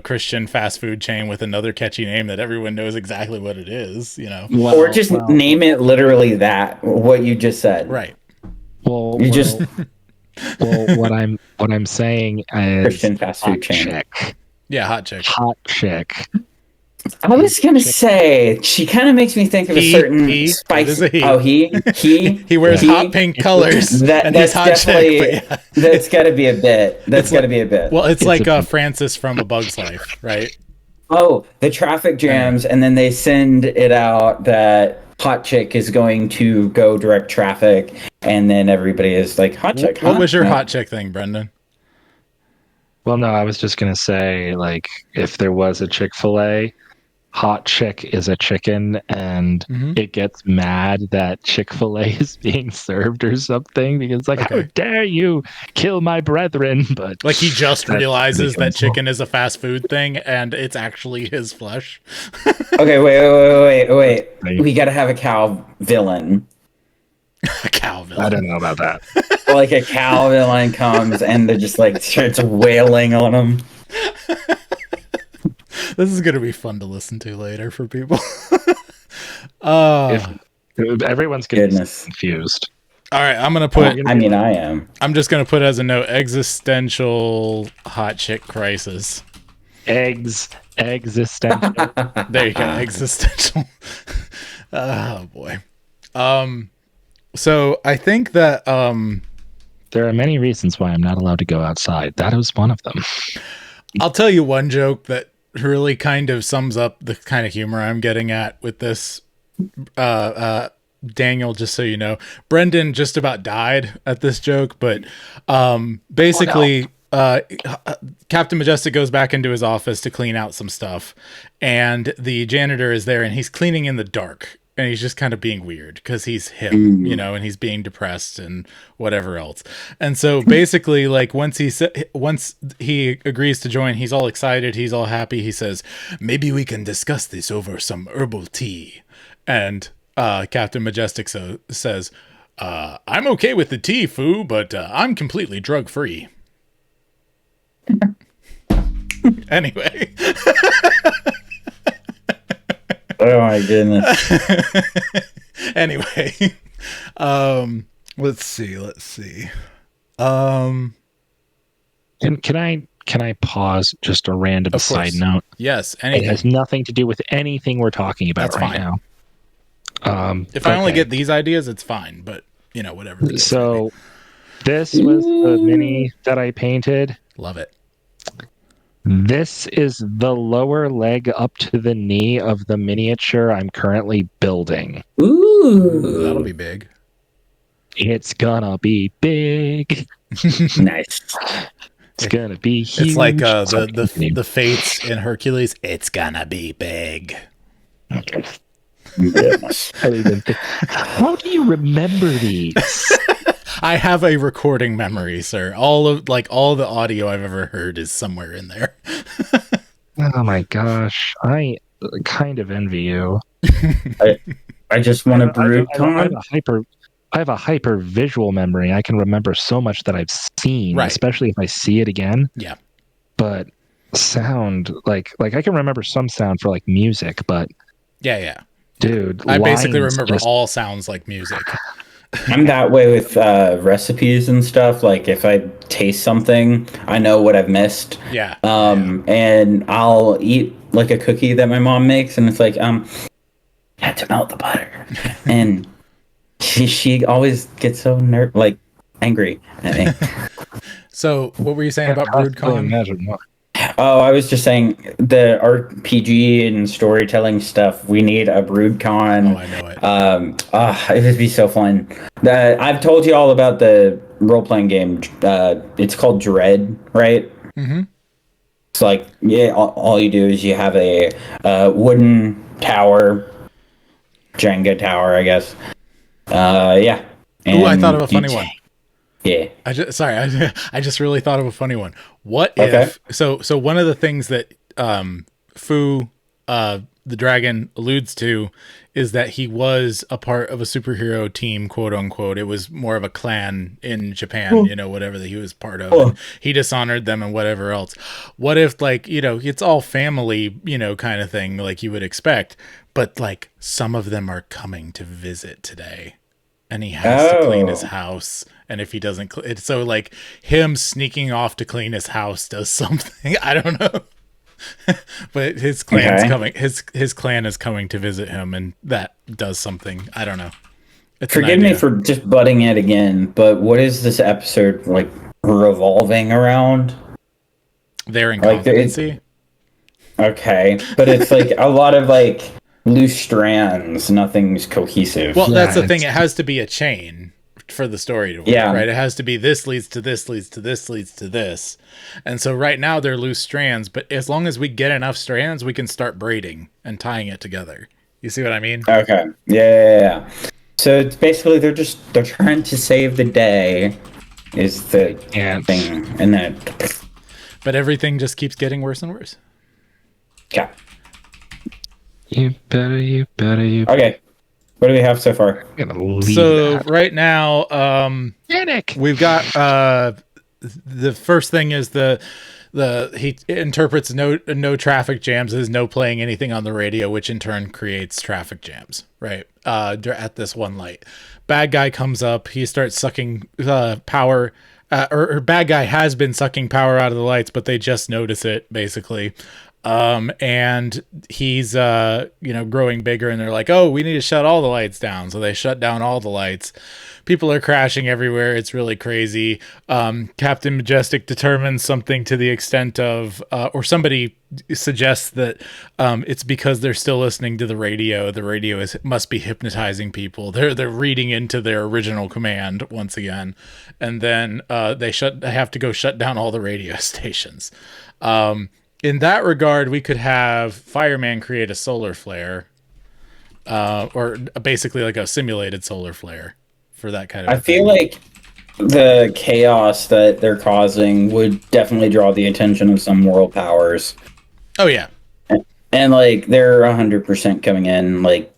S3: Christian fast food chain with another catchy name that everyone knows exactly what it is,
S4: Or just name it literally that, what you just said.
S3: Right.
S2: Well, what I'm saying is
S4: Christian fast food chain.
S2: Chick.
S3: Yeah, hot chick.
S2: Hot chick.
S4: I was gonna say she kind of makes me think of a certain spice. Oh, he
S3: wears hot pink colors.
S4: That's
S3: hot
S4: definitely
S3: chick, yeah.
S4: That's got to be a bit. That's got to be a bit.
S3: Well, it's like Francis from A Bug's Life, right?
S4: Oh, the traffic jams, and then they send it out that hot chick is going to go direct traffic, and then everybody is like, hot chick.
S3: What was your hot chick thing, Brendan?
S2: Well, no, I was just gonna say, like, if there was a Chick-fil-A, hot chick is a chicken, and it gets mad that Chick-fil-A is being served or something because, like, how dare you kill my brethren? But
S3: like he just realizes that chicken is a fast food thing, and it's actually his flesh.
S4: Okay, wait. We gotta have a cow villain.
S3: A cow villain.
S2: I don't know about that.
S4: Like a cow villain comes and they're just like starts wailing on him.
S3: This is gonna be fun to listen to later for people.
S2: Everyone's gonna be confused.
S3: All right, I'm gonna put.
S4: I am.
S3: I'm just gonna put as a note: existential hot chick crisis.
S2: Existential.
S3: There you go. Existential. Oh boy. So I think that
S2: there are many reasons why I'm not allowed to go outside. That is one of them.
S3: I'll tell you one joke that really kind of sums up the kind of humor I'm getting at with this. Daniel, just so you know, Brendan just about died at this joke, but basically Captain Majestic goes back into his office to clean out some stuff, and the janitor is there and he's cleaning in the dark. And he's just kind of being weird because he's him, and he's being depressed and whatever else. And so basically, like once he agrees to join, he's all excited, he's all happy. He says, "Maybe we can discuss this over some herbal tea." And Captain Majestic says, "I'm okay with the tea, Foo, but I'm completely drug free." Anyway.
S4: Oh my goodness.
S3: Anyway, let's see.
S2: Can I pause just a random side note?
S3: Yes,
S2: anything. It has nothing to do with anything we're talking about now.
S3: If I only get these ideas, it's fine, but whatever.
S2: So this was the mini that I painted.
S3: Love it.
S2: This is the lower leg up to the knee of the miniature I'm currently building.
S4: Ooh.
S3: That'll be big.
S2: It's gonna be big.
S4: Nice.
S2: It's gonna be huge.
S3: It's like the fates in Hercules. It's gonna be big.
S4: Yes.
S2: How do you remember these?
S3: I have a recording memory, sir. All the audio I've ever heard is somewhere in there.
S2: Oh my gosh. I kind of envy you.
S4: I just want to brew.
S2: I have a hyper visual memory. I can remember so much that I've seen, especially if I see it again.
S3: Yeah.
S2: But sound, like I can remember some sound for like music, but
S3: yeah.
S2: Dude,
S3: I basically remember all sounds like music.
S4: I'm that way with recipes and stuff. Like if I taste something, I know what I've missed.
S3: Yeah.
S4: And I'll eat like a cookie that my mom makes, and it's like, you have to melt the butter, and she always gets so angry at me.
S3: So, what were you saying about BroodCon?
S2: Imagine what.
S4: Oh, I was just saying the RPG and storytelling stuff. We need a BroodCon.
S3: Oh, I know it.
S4: It would be so fun. I've told you all about the role-playing game. It's called Dread, right?
S3: Mm-hmm.
S4: It's like, yeah, all you do is you have a wooden tower, Jenga tower, I guess. Yeah.
S3: Ooh, I thought of a funny one.
S4: Yeah.
S3: I just really thought of a funny one. What if so one of the things that Fu the dragon alludes to is that he was a part of a superhero team, quote unquote. It was more of a clan in Japan, whatever that he was part of. And he dishonored them and whatever else. What if it's all family, kind of thing like you would expect, but like some of them are coming to visit today and he has to clean his house. And if he doesn't, so like him sneaking off to clean his house does something. I don't know. But his clan's coming. His clan is coming to visit him, and that does something. I don't know.
S4: Forgive me for just butting it again, but what is this episode like revolving around?
S3: Their incompetency.
S4: Okay, but it's like a lot of like loose strands. Nothing's cohesive.
S3: Well, that's the thing. It has to be a chain for the story to work, right? It has to be this leads to this, leads to this, leads to this. And so right now they're loose strands, but as long as we get enough strands, we can start braiding and tying it together. You see what I mean?
S4: Okay. Yeah. So it's basically they're trying to save the day is the thing. And then
S3: but everything just keeps getting worse and worse.
S4: Yeah.
S2: You better.
S4: Okay. What do we have so far?
S3: Right now, we've got the first thing is the he interprets no traffic jams as no playing anything on the radio, which in turn creates traffic jams. Right at this one light, bad guy comes up. He starts sucking power. Or bad guy has been sucking power out of the lights, but they just notice it basically. And he's growing bigger, and they're like, oh, we need to shut all the lights down. So they shut down all the lights. People are crashing everywhere. It's really crazy. Captain Majestic determines something to the extent of or somebody suggests that it's because they're still listening to the radio. The radio must be hypnotizing people. They're reading into their original command once again, and then they have to go shut down all the radio stations. In that regard, we could have Fireman create a solar flare, or basically like a simulated solar flare for that kind of.
S4: I feel like the chaos that they're causing would definitely draw the attention of some world powers.
S3: Oh yeah,
S4: and like they're 100% coming in. Like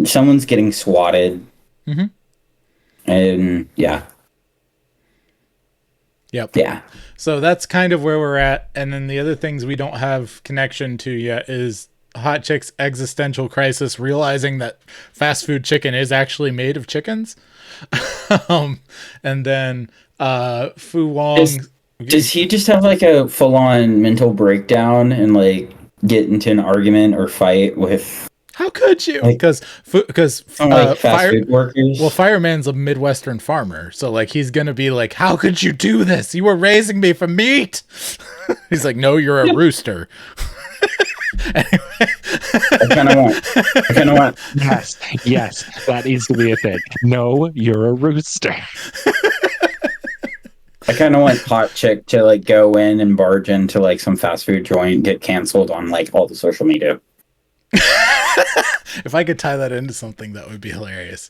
S4: someone's getting swatted, and yeah.
S3: Yep.
S4: Yeah.
S3: So that's kind of where we're at. And then the other things we don't have connection to yet is Hot Chick's existential crisis, realizing that fast food chicken is actually made of chickens. And then Fu Wong.
S4: Does he just have like a full-on mental breakdown and like get into an argument or fight with?
S3: How could you? Because
S4: fast food workers.
S3: Well, Fireman's a Midwestern farmer, so like he's gonna be like, "How could you do this? You were raising me for meat." He's like, "No, you're a rooster."
S4: I kind of want.
S2: Yes, that needs to be a thing. No, you're a rooster.
S4: I kind of want Hot Chick to like go in and barge into like some fast food joint, get canceled on like all the social media.
S3: If I could tie that into something, that would be hilarious.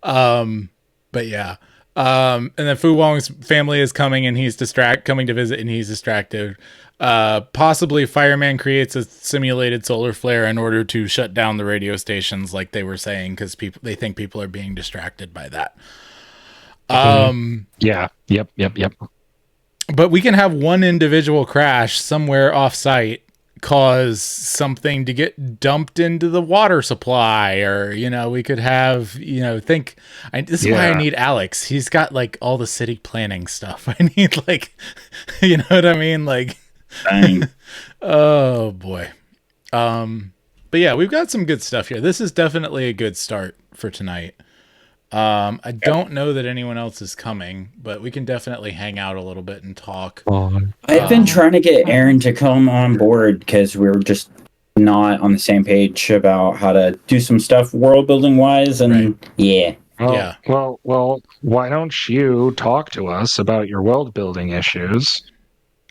S3: But yeah. And then Fu Wong's family is coming and he's coming to visit and he's distracted. Possibly Fireman creates a simulated solar flare in order to shut down the radio stations like they were saying, because they think people are being distracted by that.
S2: Yeah. Yep.
S3: But we can have one individual crash somewhere off site cause something to get dumped into the water supply, or we could have this is why I need Alex. He's got like all the city planning stuff. I need like you know what I mean, like
S4: Dang.
S3: oh boy. But yeah, we've got some good stuff here. This is definitely a good start for tonight. I don't know that anyone else is coming, but we can definitely hang out a little bit and talk.
S4: I've been trying to get Aaron to come on board because we're just not on the same page about how to do some stuff world building wise, and yeah.
S2: Well, why don't you talk to us about your world building issues,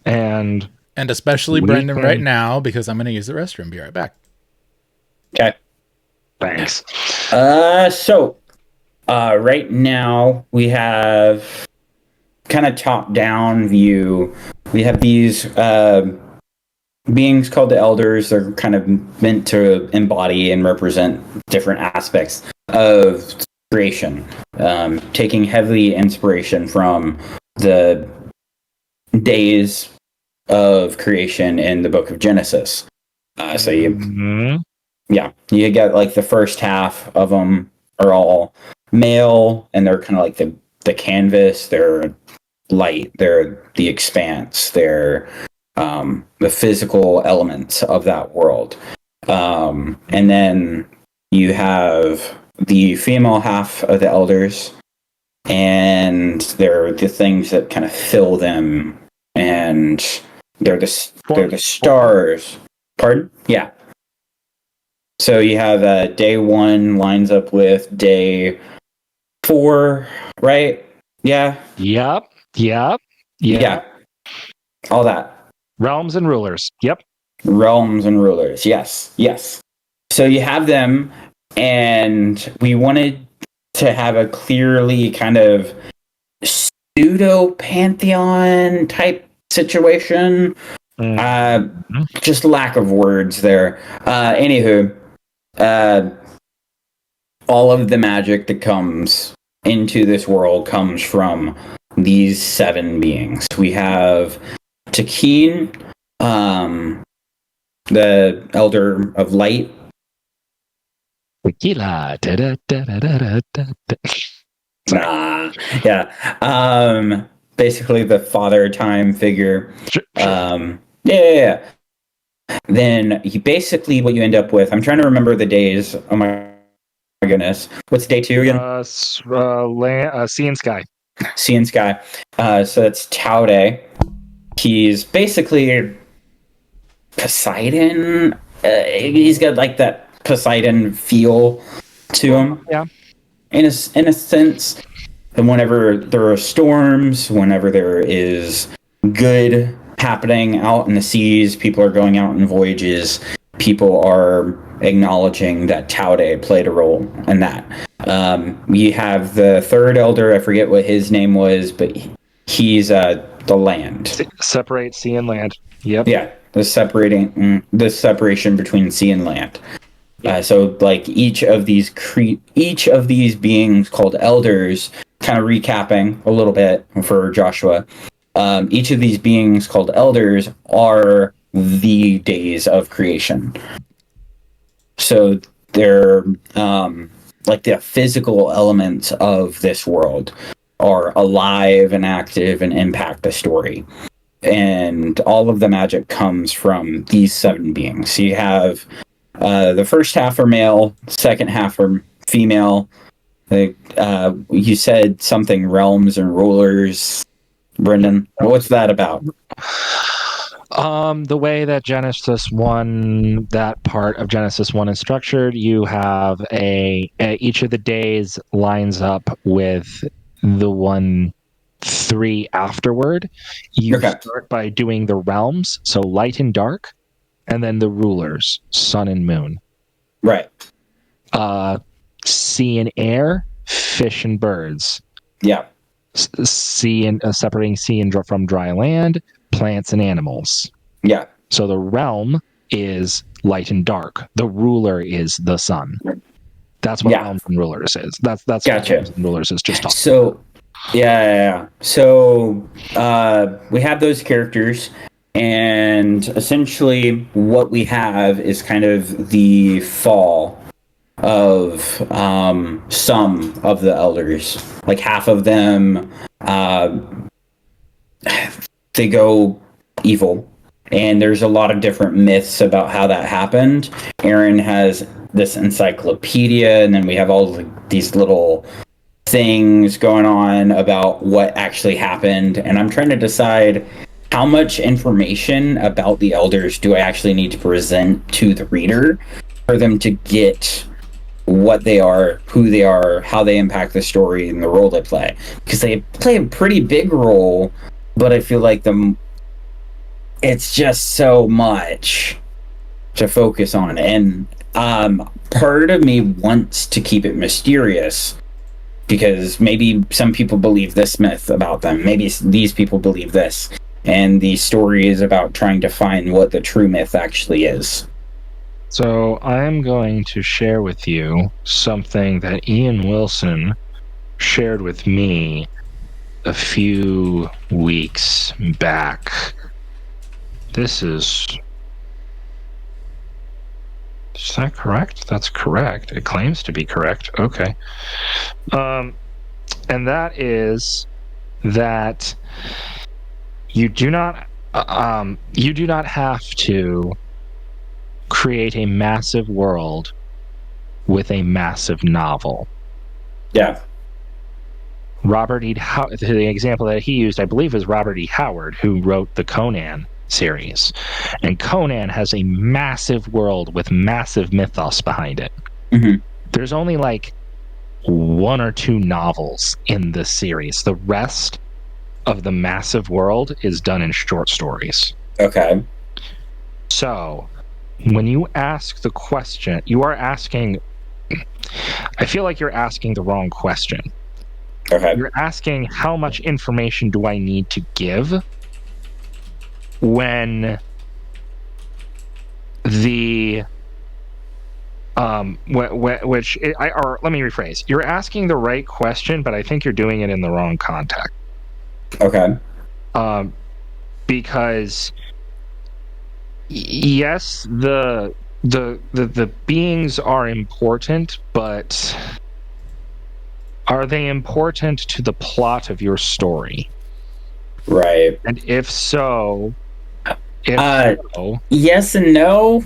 S2: and
S3: especially Brendan right now, because I'm going to use the restroom. Be right back.
S4: Okay.
S2: Thanks.
S4: So right now we have kind of top-down view. We have these beings called the elders. They're kind of meant to embody and represent different aspects of creation, taking heavy inspiration from the days of creation in the book of Genesis. So you get like the first half of them are all male, and they're kind of like the canvas. They're light. They're the expanse. They're the physical elements of that world. And then you have the female half of the elders, and they're the things that kind of fill them, and they're the stars. Pardon? Yeah. So you have day 1 lines up with day 4, right? Yeah.
S2: Yep.
S4: Yeah. All that.
S2: Realms and rulers. Yep.
S4: Realms and rulers. Yes. So you have them, and we wanted to have a clearly kind of pseudo pantheon type situation. Just lack of words there. Anywho, all of the magic that comes into this world comes from these 7 beings. We have Takeen, the Elder of Light.
S2: Tequila.
S4: Yeah. Basically the father time figure. Yeah. Then basically what you end up with, I'm trying to remember the days. Oh my goodness. What's day 2 again?
S2: Sea and Sky.
S4: Sea and Sky. So that's Taude. He's basically Poseidon. He's got like that Poseidon feel to him.
S2: Yeah.
S4: In a sense. And whenever there are storms, whenever there is good happening out in the seas, people are going out on voyages, people are acknowledging that Taude played a role in that. We have the third elder, I forget what his name was, but he's the land.
S2: Separate sea and land. Yep.
S4: Yeah, the separation between sea and land. So like each of these beings called elders, kind of recapping a little bit for Joshua, each of these beings called elders are the days of creation. So they're like the physical elements of this world are alive and active and impact the story. And all of the magic comes from these 7 beings. So you have the first half are male, second half are female. You said something realms and rulers, Brendan. What's that about?
S2: The way that Genesis 1, that part of Genesis 1 is structured, you have each of the days lines up with the 3 afterward. You start by doing the realms, so light and dark, and then the rulers, sun and moon.
S4: Right.
S2: Sea and air, fish and birds.
S4: Yeah.
S2: Sea and separating sea and from dry land, plants and animals.
S4: Yeah.
S2: So the realm is light and dark. The ruler is the sun. That's what realms and rulers is. That's
S4: gotcha.
S2: What realms and rulers is just talking.
S4: So yeah. So we have those characters, and essentially what we have is kind of the fall of some of the elders. Like half of them they go evil. and there's a lot of different myths about how that happened. Aaron has this encyclopedia, and then we have all these little things going on about what actually happened, and I'm trying to decide how much information about the elders do I actually need to present to the reader for them to get what they are, who they are, how they impact the story, and the role they play. Because they play a pretty big role, but I feel like it's just so much to focus on. And part of me wants to keep it mysterious, because maybe some people believe this myth about them. Maybe these people believe this. And the story is about trying to find what the true myth actually is.
S2: So I'm going to share with you something that Ian Wilson shared with me a few weeks back. Is that correct? That's correct. It claims to be correct. Okay. And that is that you do not have to create a massive world with a massive novel.
S4: Yeah.
S2: The example that he used, I believe, is Robert E. Howard, who wrote the Conan series. And Conan has a massive world with massive mythos behind it.
S4: Mm-hmm.
S2: There's only like 1 or 2 novels in this series. The rest of the massive world is done in short stories.
S4: Okay.
S2: So, when you ask the question, I feel like you're asking the wrong question.
S4: Okay.
S2: You're asking, how much information do I need to give when the let me rephrase. You're asking the right question, but I think you're doing it in the wrong context.
S4: Okay.
S2: Because yes, the beings are important, but are they important to the plot of your story?
S4: Right.
S2: And if so,
S4: yes and no.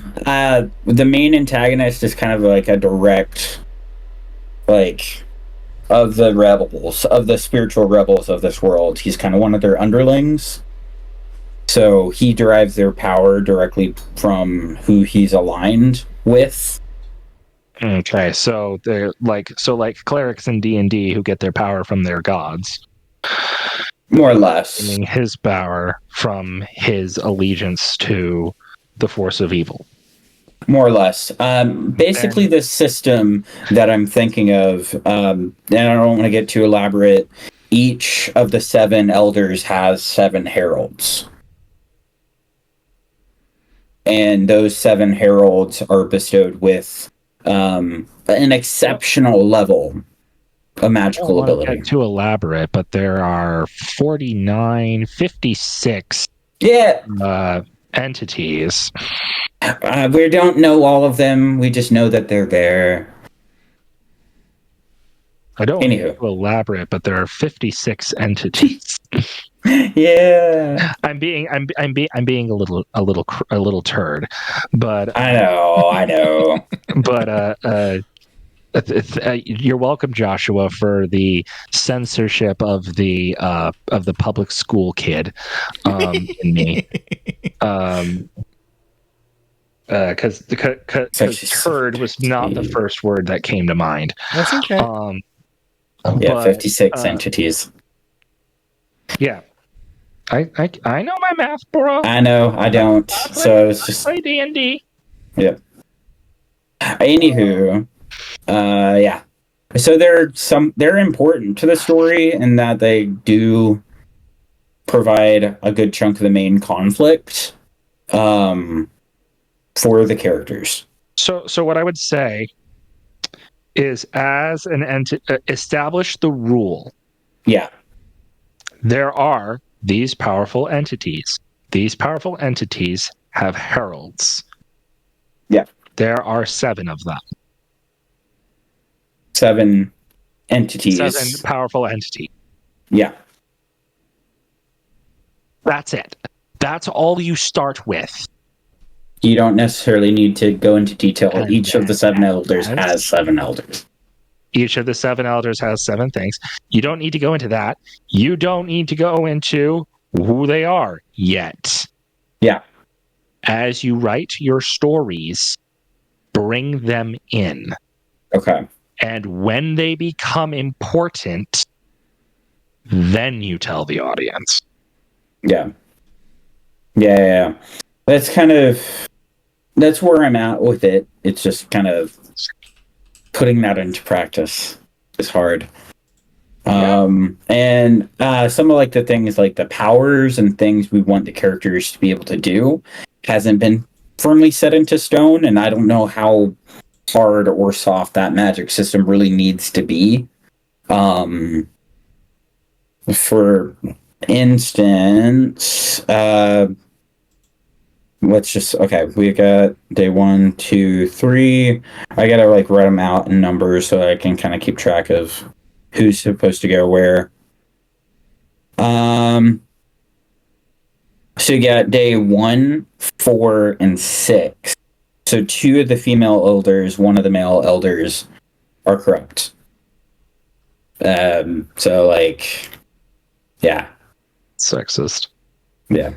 S4: The main antagonist is kind of like a direct, like, of the rebels, of the spiritual rebels of this world. He's kind of one of their underlings. So he derives their power directly from who he's aligned with.
S2: Okay, so they're like clerics in D&D who get their power from their gods.
S4: More or less.
S2: Getting his power from his allegiance to the force of evil.
S4: More or less. Basically, the system that I'm thinking of, and I don't want to get too elaborate, each of the 7 elders has 7 heralds. And those 7 heralds are bestowed with an exceptional level of magical ability. I don't want to
S2: get too elaborate, but there are 56 entities.
S4: We don't know all of them. We just know that they're there.
S2: I don't want to get too elaborate, but there are 56 entities.
S4: Yeah.
S2: I'm being a little turd, but
S4: I know.
S2: But you're welcome, Joshua, for the censorship of the public school kid in me. Because turd was not the first word that came to mind.
S3: That's okay.
S4: 56 entities.
S2: Yeah. I know my math, bro.
S4: I know, I don't. So it's just
S2: play D&D.
S4: Yeah. Anywho, yeah. So they're important to the story in that they do provide a good chunk of the main conflict for the characters.
S2: So what I would say is, as an entity, establish the rule.
S4: Yeah.
S2: There are these powerful entities. These powerful entities have heralds.
S4: Yeah.
S2: There are 7 of them.
S4: 7 entities.
S2: 7 powerful entities.
S4: Yeah.
S2: That's it. That's all you start with.
S4: You don't necessarily need to go into detail.
S2: And
S4: Each of the 7 elders
S2: yes.
S4: has 7 elders.
S2: Each of the 7 elders has 7 things. You don't need to go into that. You don't need to go into who they are yet.
S4: Yeah.
S2: As you write your stories, bring them in.
S4: Okay.
S2: And when they become important, then you tell the audience.
S4: Yeah. Yeah. That's where I'm at with it. It's just kind of putting that into practice is hard. And some of like the things like the powers and things we want the characters to be able to do hasn't been firmly set into stone, and I don't know how hard or soft that magic system really needs to be. For instance, we got day 1, 2, 3. I gotta like write them out in numbers so I can kind of keep track of who's supposed to go where. So you got day 1, 4, and 6. So 2 of the female elders, 1 of the male elders are corrupt. So like, yeah.
S2: Sexist.
S4: Yeah.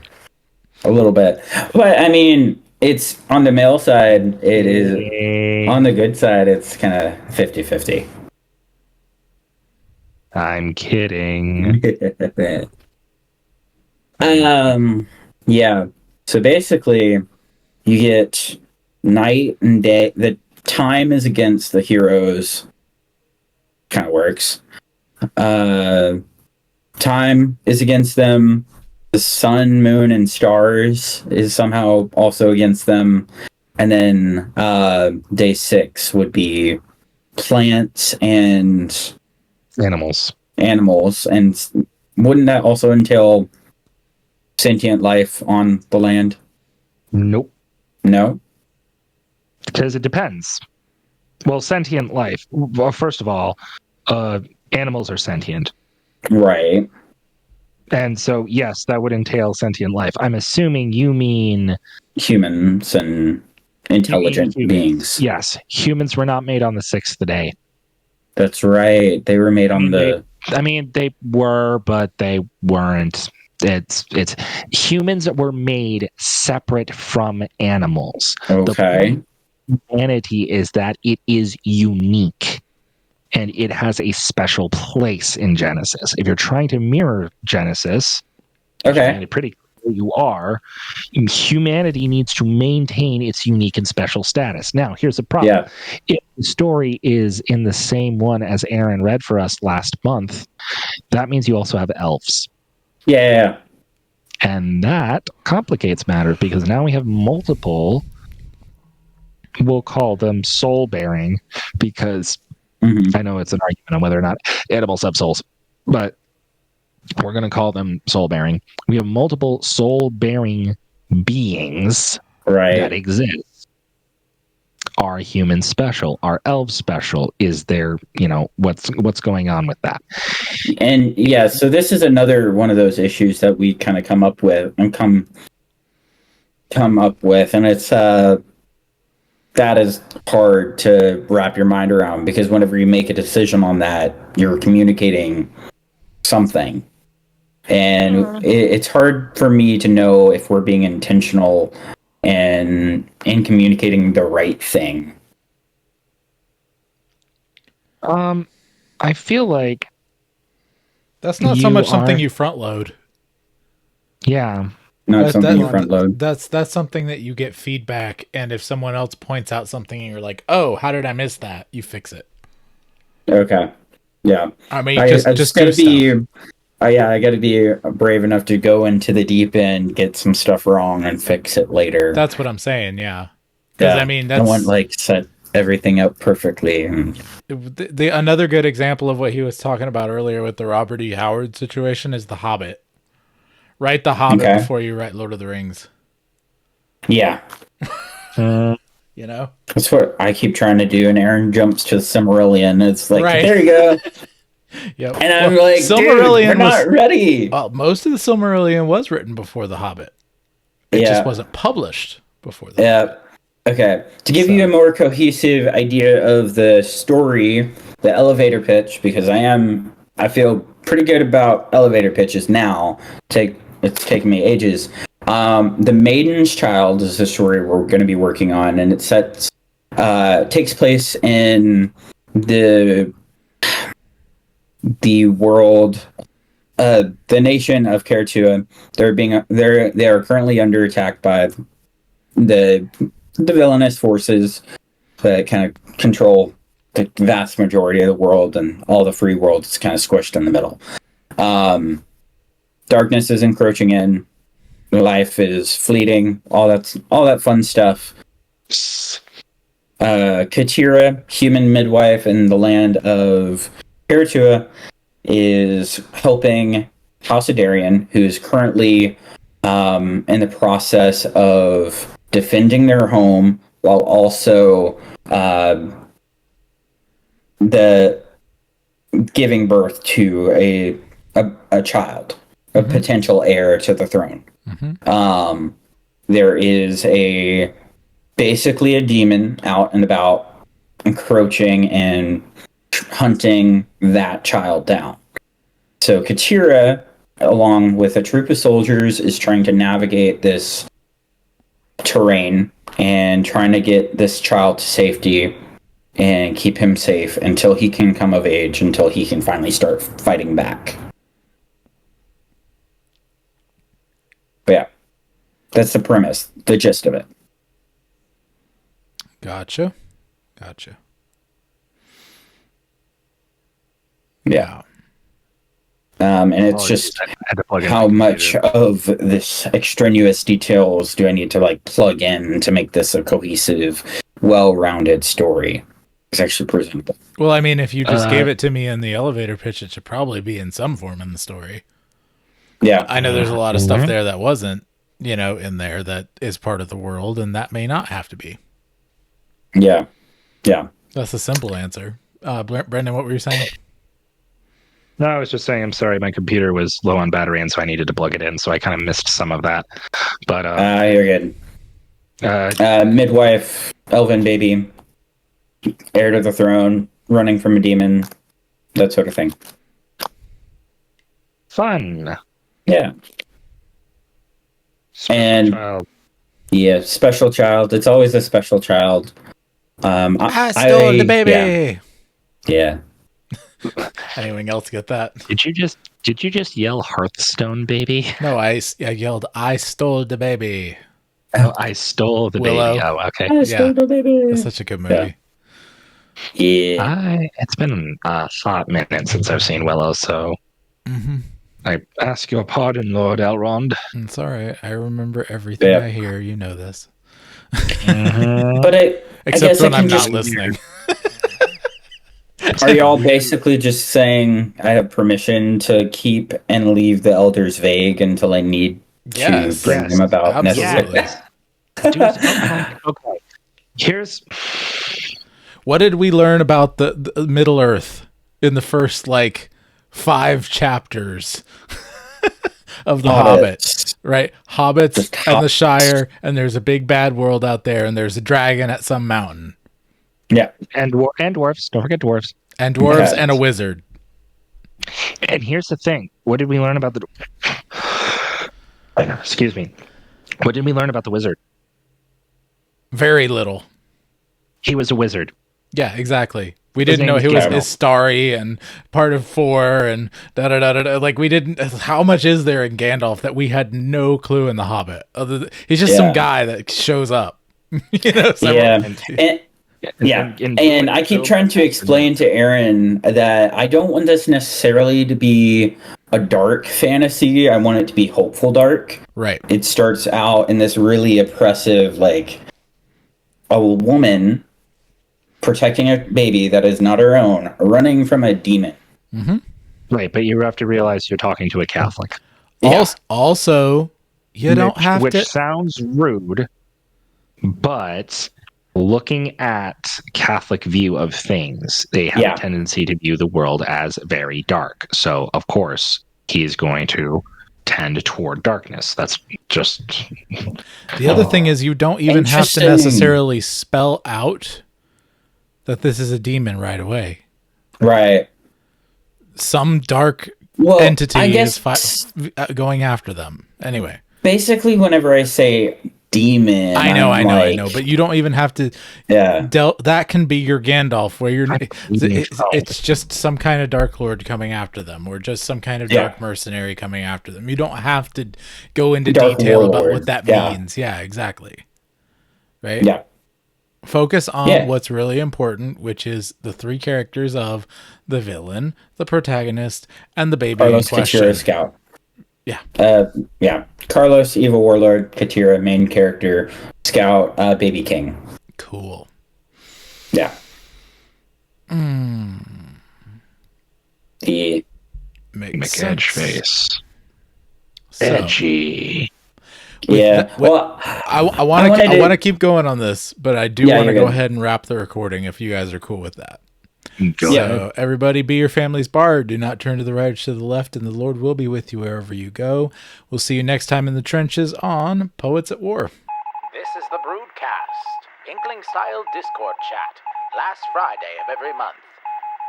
S4: A little bit. But I mean, it's on the male side, it is on the good side, it's kind of 50-50.
S2: I'm kidding.
S4: Yeah. So basically, you get night and day. The time is against the heroes. Kind of works. Time is against them. The sun, moon, and stars is somehow also against them. And then day 6 would be plants and
S2: Animals.
S4: And wouldn't that also entail sentient life on the land?
S2: Nope.
S4: No?
S2: Because it depends. Well, sentient life. Well, first of all, animals are sentient.
S4: Right.
S2: And so, yes, that would entail sentient life. I'm assuming you mean
S4: humans and intelligent beings.
S2: Yes. Humans were not made on the 6th day.
S4: That's right. They were made on
S2: they were, but they weren't. It's humans were made separate from animals.
S4: Okay.
S2: The point of humanity is that it is unique and it has a special place in Genesis. If you're trying to mirror Genesis,
S4: okay,
S2: pretty clear you are. Humanity needs to maintain its unique and special status. Now, here's the problem.
S4: Yeah.
S2: If the story is in the same one as Aaron read for us last month, that means you also have elves.
S4: Yeah.
S2: And that complicates matters because now we have multiple, we'll call them soul-bearing, because I know it's an argument on whether or not animals have souls, but we're going to call them soul-bearing. We have multiple soul-bearing beings that exist. Are humans special? Are elves special? Is there, what's going on with that?
S4: And yeah, so this is another one of those issues that we kind of come up with, and it's that is hard to wrap your mind around, because whenever you make a decision on that, you're communicating something. And it's hard for me to know if we're being intentional and in communicating the right thing.
S2: I feel like
S3: that's not so much something you front load.
S2: Yeah.
S4: Not something you front load.
S3: That's something that you get feedback, and if someone else points out something and you're like, "Oh, how did I miss that?" You fix it.
S4: Okay. Yeah.
S3: I mean, I just gotta
S4: be. I got to be brave enough to go into the deep end, get some stuff wrong, and fix it later.
S3: That's what I'm saying. Yeah. Because I mean,
S4: I want set everything up perfectly.
S3: Another good example of what he was talking about earlier with the Robert E. Howard situation is The Hobbit. Write The Hobbit before you write Lord of the Rings.
S4: Yeah. That's what I keep trying to do, and Aaron jumps to Silmarillion. It's like, there you go.
S3: Yep.
S4: And I'm like, Silmarillion, we're not ready.
S3: Most of the Silmarillion was written before The Hobbit. It just wasn't published before that.
S4: Yeah. Okay. To give you a more cohesive idea of the story, the elevator pitch, because I feel pretty good about elevator pitches now. It's taken me ages. The Maiden's Child is the story we're going to be working on, and it takes place in the world, the nation of Karatua. They are currently under attack by the villainous forces that kind of control the vast majority of the world, and all the free world is kind of squished in the middle. Darkness is encroaching in. Life is fleeting. All that fun stuff. Katira, human midwife in the land of Karatua, is helping House Adarian, who's currently in the process of defending their home while also giving birth to a child, a potential heir to the throne. There is basically a demon out and about, encroaching and hunting that child down. So Katira, along with a troop of soldiers, is trying to navigate this terrain and trying to get this child to safety and keep him safe until he can come of age, until he can finally start fighting back. But yeah, that's the premise, the gist of it.
S3: Gotcha.
S4: Yeah. And it's just how much of this extraneous details do I need to plug in to make this a cohesive, well-rounded story? It's actually presentable.
S3: Well, I mean, if you just gave it to me in the elevator pitch, it should probably be in some form in the story.
S4: Yeah.
S3: I know there's a lot of stuff there that wasn't, in there that is part of the world, and that may not have to be.
S4: Yeah.
S3: That's a simple answer. Brendan, what were you saying?
S2: No, I was just saying, I'm sorry, my computer was low on battery, and so I needed to plug it in, so I kind of missed some of that. But
S4: you're good. Midwife, elven baby, heir to the throne, running from a demon, that sort of thing.
S2: Fun.
S4: Yeah.
S2: Special child.
S4: Yeah, special child. It's always a special child.
S3: I stole the baby.
S4: Yeah.
S3: Anyone else get that?
S2: Did you just yell Hearthstone baby?
S3: No, I yelled, I stole the baby.
S2: Oh, I stole the
S3: Willow.
S2: baby. Oh, okay.
S4: I stole the baby.
S3: That's such a good movie.
S4: Yeah.
S2: It's been a hot minute since I've seen Willow, so I ask your pardon, Lord Elrond.
S3: It's all right. I remember everything I hear. You know this.
S4: But
S3: Except when I'm not listening.
S4: Are y'all basically just saying I have permission to keep and leave the elders vague until I need to bring them about necessarily?
S2: Okay. Here's
S3: what did we learn about the Middle Earth in the first 5 chapters of the Hobbit? Right, Hobbits and the Shire, and there's a big bad world out there, and there's a dragon at some mountain.
S4: Yeah,
S2: and dwarves. Don't forget dwarves.
S3: And dwarves and a wizard.
S2: And here's the thing: what did we learn about the? Excuse me. What did we learn about the wizard?
S3: Very little.
S2: He was a wizard.
S3: Yeah, exactly. We didn't know he was Istari and part of 4 and da-da-da-da-da. We didn't... How much is there in Gandalf that we had no clue in The Hobbit? He's just some guy that shows up.
S4: And I keep trying to explain to Aaron that I don't want this necessarily to be a dark fantasy. I want it to be hopeful dark.
S3: Right.
S4: It starts out in this really oppressive, a woman protecting a baby that is not her own, running from a demon.
S2: Right, but you have to realize you're talking to a Catholic.
S3: Also, you don't have to...
S2: Which sounds rude, but looking at Catholic view of things, they have a tendency to view the world as very dark. So, of course, he's going to tend toward darkness. That's just
S3: The other thing is you don't even have to
S4: Interesting.
S3: necessarily spell out that this is a demon right away.
S4: Right.
S3: Some dark
S4: Well,
S3: entity
S4: I guess
S3: is going after them. Anyway.
S4: basically whenever I say demon,
S3: I know,
S4: I'm
S3: but you don't even have to.
S4: Yeah.
S3: That can be your Gandalf, where it's just some kind of Dark Lord coming after them, or just some kind of dark mercenary coming after them. You don't have to go into
S4: Dark
S3: detail
S4: warlord.
S3: about what that means. Yeah, exactly. Right?
S4: Yeah.
S3: Focus on what's really important, which is the three characters of the villain, the protagonist, and the baby
S4: Carlos
S3: in question.
S4: Katira Scout.
S3: Yeah.
S4: Yeah. Carlos, Evil Warlord, Katira, main character, Scout, Baby King.
S3: Cool.
S4: Yeah.
S2: The
S3: Makes
S2: edge
S3: sense.
S2: face.
S3: So,
S2: Edgy.
S3: I want to keep going on this, but I do want to go ahead and wrap the recording if you guys are cool with that.
S2: Go ahead.
S3: Everybody be your family's bard. Do not turn to the right or to the left, and the Lord will be with you wherever you go. We'll see you next time in the trenches on Poets at War.
S1: This is the Broodcast, Inkling-style Discord chat, last Friday of every month.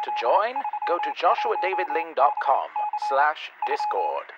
S1: To join, go to joshuadavidling.com/Discord.